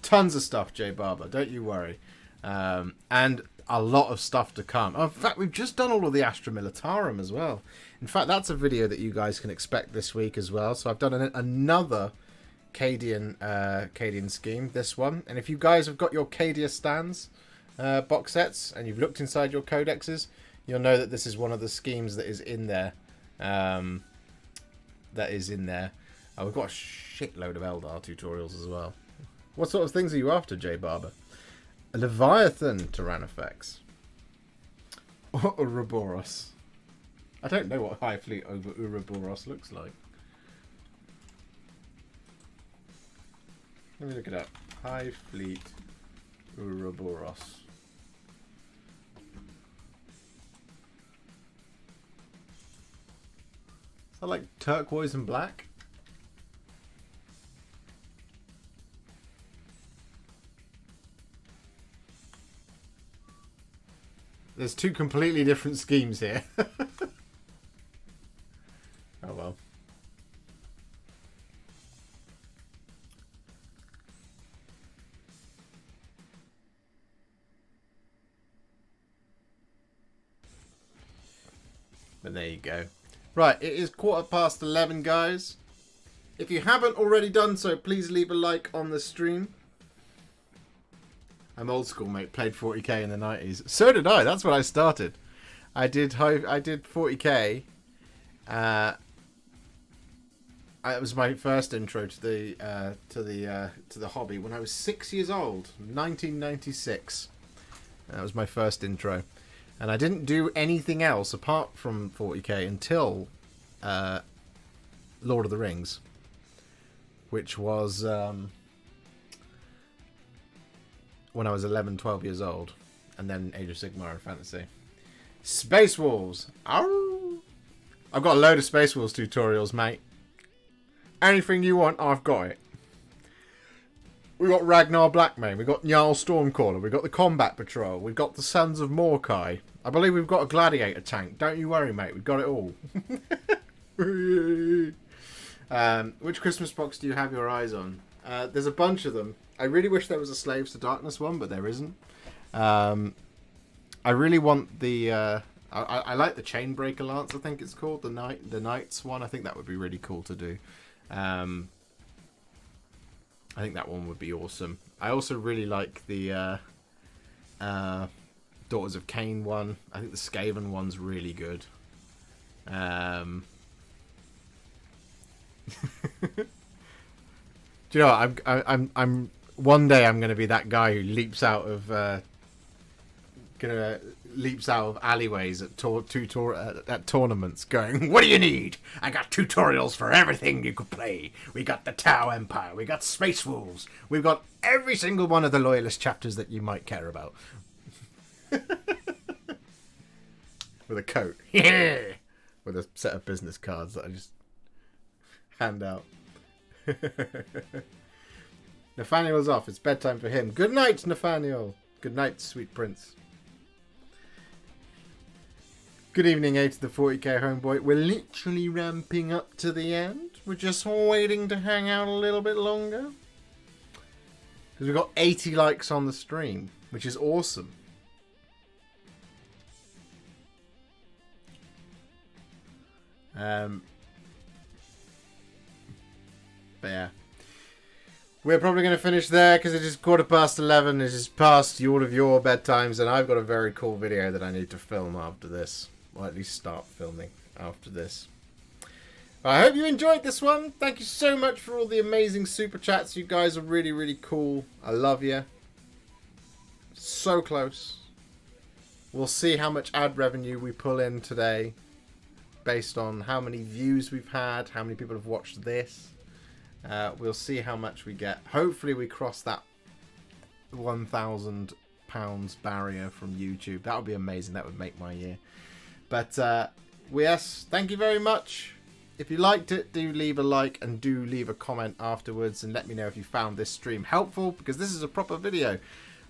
Tons of stuff, J Barber. Don't you worry. And a lot of stuff to come. Oh, in fact, we've just done all of the Astra Militarum as well. In fact, that's a video that you guys can expect this week as well. So I've done another Cadian scheme, this one. And if you guys have got your Cadia stands box sets and you've looked inside your codexes, you'll know that this is one of the schemes that is in there. Oh, we've got a shitload of Eldar tutorials as well. What sort of things are you after, J Barber? A Leviathan Tyrannofex. Or Ouroboros. I don't know what High Fleet over Ouroboros looks like. Let me look it up. High Fleet Ouroboros. Is that like turquoise and black? There's two completely different schemes here. Oh well. But there you go. Right, it is 11:15, guys. If you haven't already done so, please leave a like on the stream. I'm old school, mate. Played 40k in the 90s. So did I. That's when I started. I did 40k. It was my first intro to the hobby when I was 6 years old, 1996. That was my first intro, and I didn't do anything else apart from 40k until Lord of the Rings, which was when I was 11, 12 years old, and then Age of Sigmar and Fantasy. Space Wolves. Ow! I've got a load of Space Wolves tutorials, mate. Anything you want, I've got it. We got Ragnar Blackmane, we got Jarl Stormcaller, we got the Combat Patrol, we've got the Sons of Morkai. I believe we've got a Gladiator tank. Don't you worry, mate. We've got it all. Which Christmas box do you have your eyes on? There's a bunch of them. I really wish there was a Slaves to Darkness one, but there isn't. I really want the... I like the Chainbreaker Lance, I think it's called. The Knights one. I think that would be really cool to do. I think that one would be awesome. I also really like the Daughters of Cain one. I think the Skaven one's really good. Do you know what? I'm one day I'm going to be that guy who leaps out of alleyways at tournaments, going, "What do you need? I got tutorials for everything you could play. We got the Tau Empire, we got Space Wolves, we've got every single one of the Loyalist chapters that you might care about." with a coat. With a set of business cards that I just hand out. Nathaniel's off. It's bedtime for him. Good night, Nathaniel. Good night, sweet prince. Good evening, 8 to the 40k homeboy. We're literally ramping up to the end. We're just waiting to hang out a little bit longer. Because we've got 80 likes on the stream, which is awesome. But yeah. We're probably going to finish there because it is 11:15. It is past all of your bedtimes, and I've got a very cool video that I need to film after this. Or at least start filming after this. I hope you enjoyed this one. Thank you so much for all the amazing super chats. You guys are really, really cool. I love you. So close. We'll see how much ad revenue we pull in today based on how many views we've had, how many people have watched this. We'll see how much we get. Hopefully we cross that £1,000 barrier from YouTube. That would be amazing. That would make my year. But yes, thank you very much. If you liked it, do leave a like and do leave a comment afterwards and let me know if you found this stream helpful, because this is a proper video.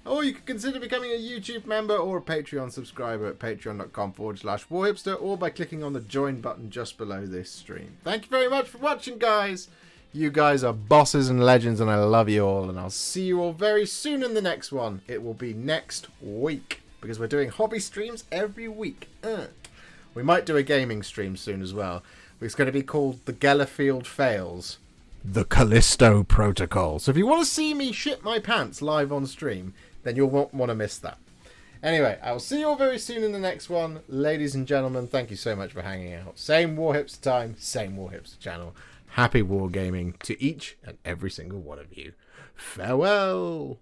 Or you could consider becoming a YouTube member or a Patreon subscriber at patreon.com/Warhipster, or by clicking on the join button just below this stream. Thank you very much for watching, guys. You guys are bosses and legends, and I love you all. And I'll see you all very soon in the next one. It will be next week, because we're doing hobby streams every week. We might do a gaming stream soon as well. It's going to be called The Gellerfield Fails. The Callisto Protocol. So if you want to see me shit my pants live on stream, then you'll won't want to miss that. Anyway, I will see you all very soon in the next one. Ladies and gentlemen, thank you so much for hanging out. Same Warhipster time, same Warhipster channel. Happy wargaming to each and every single one of you. Farewell!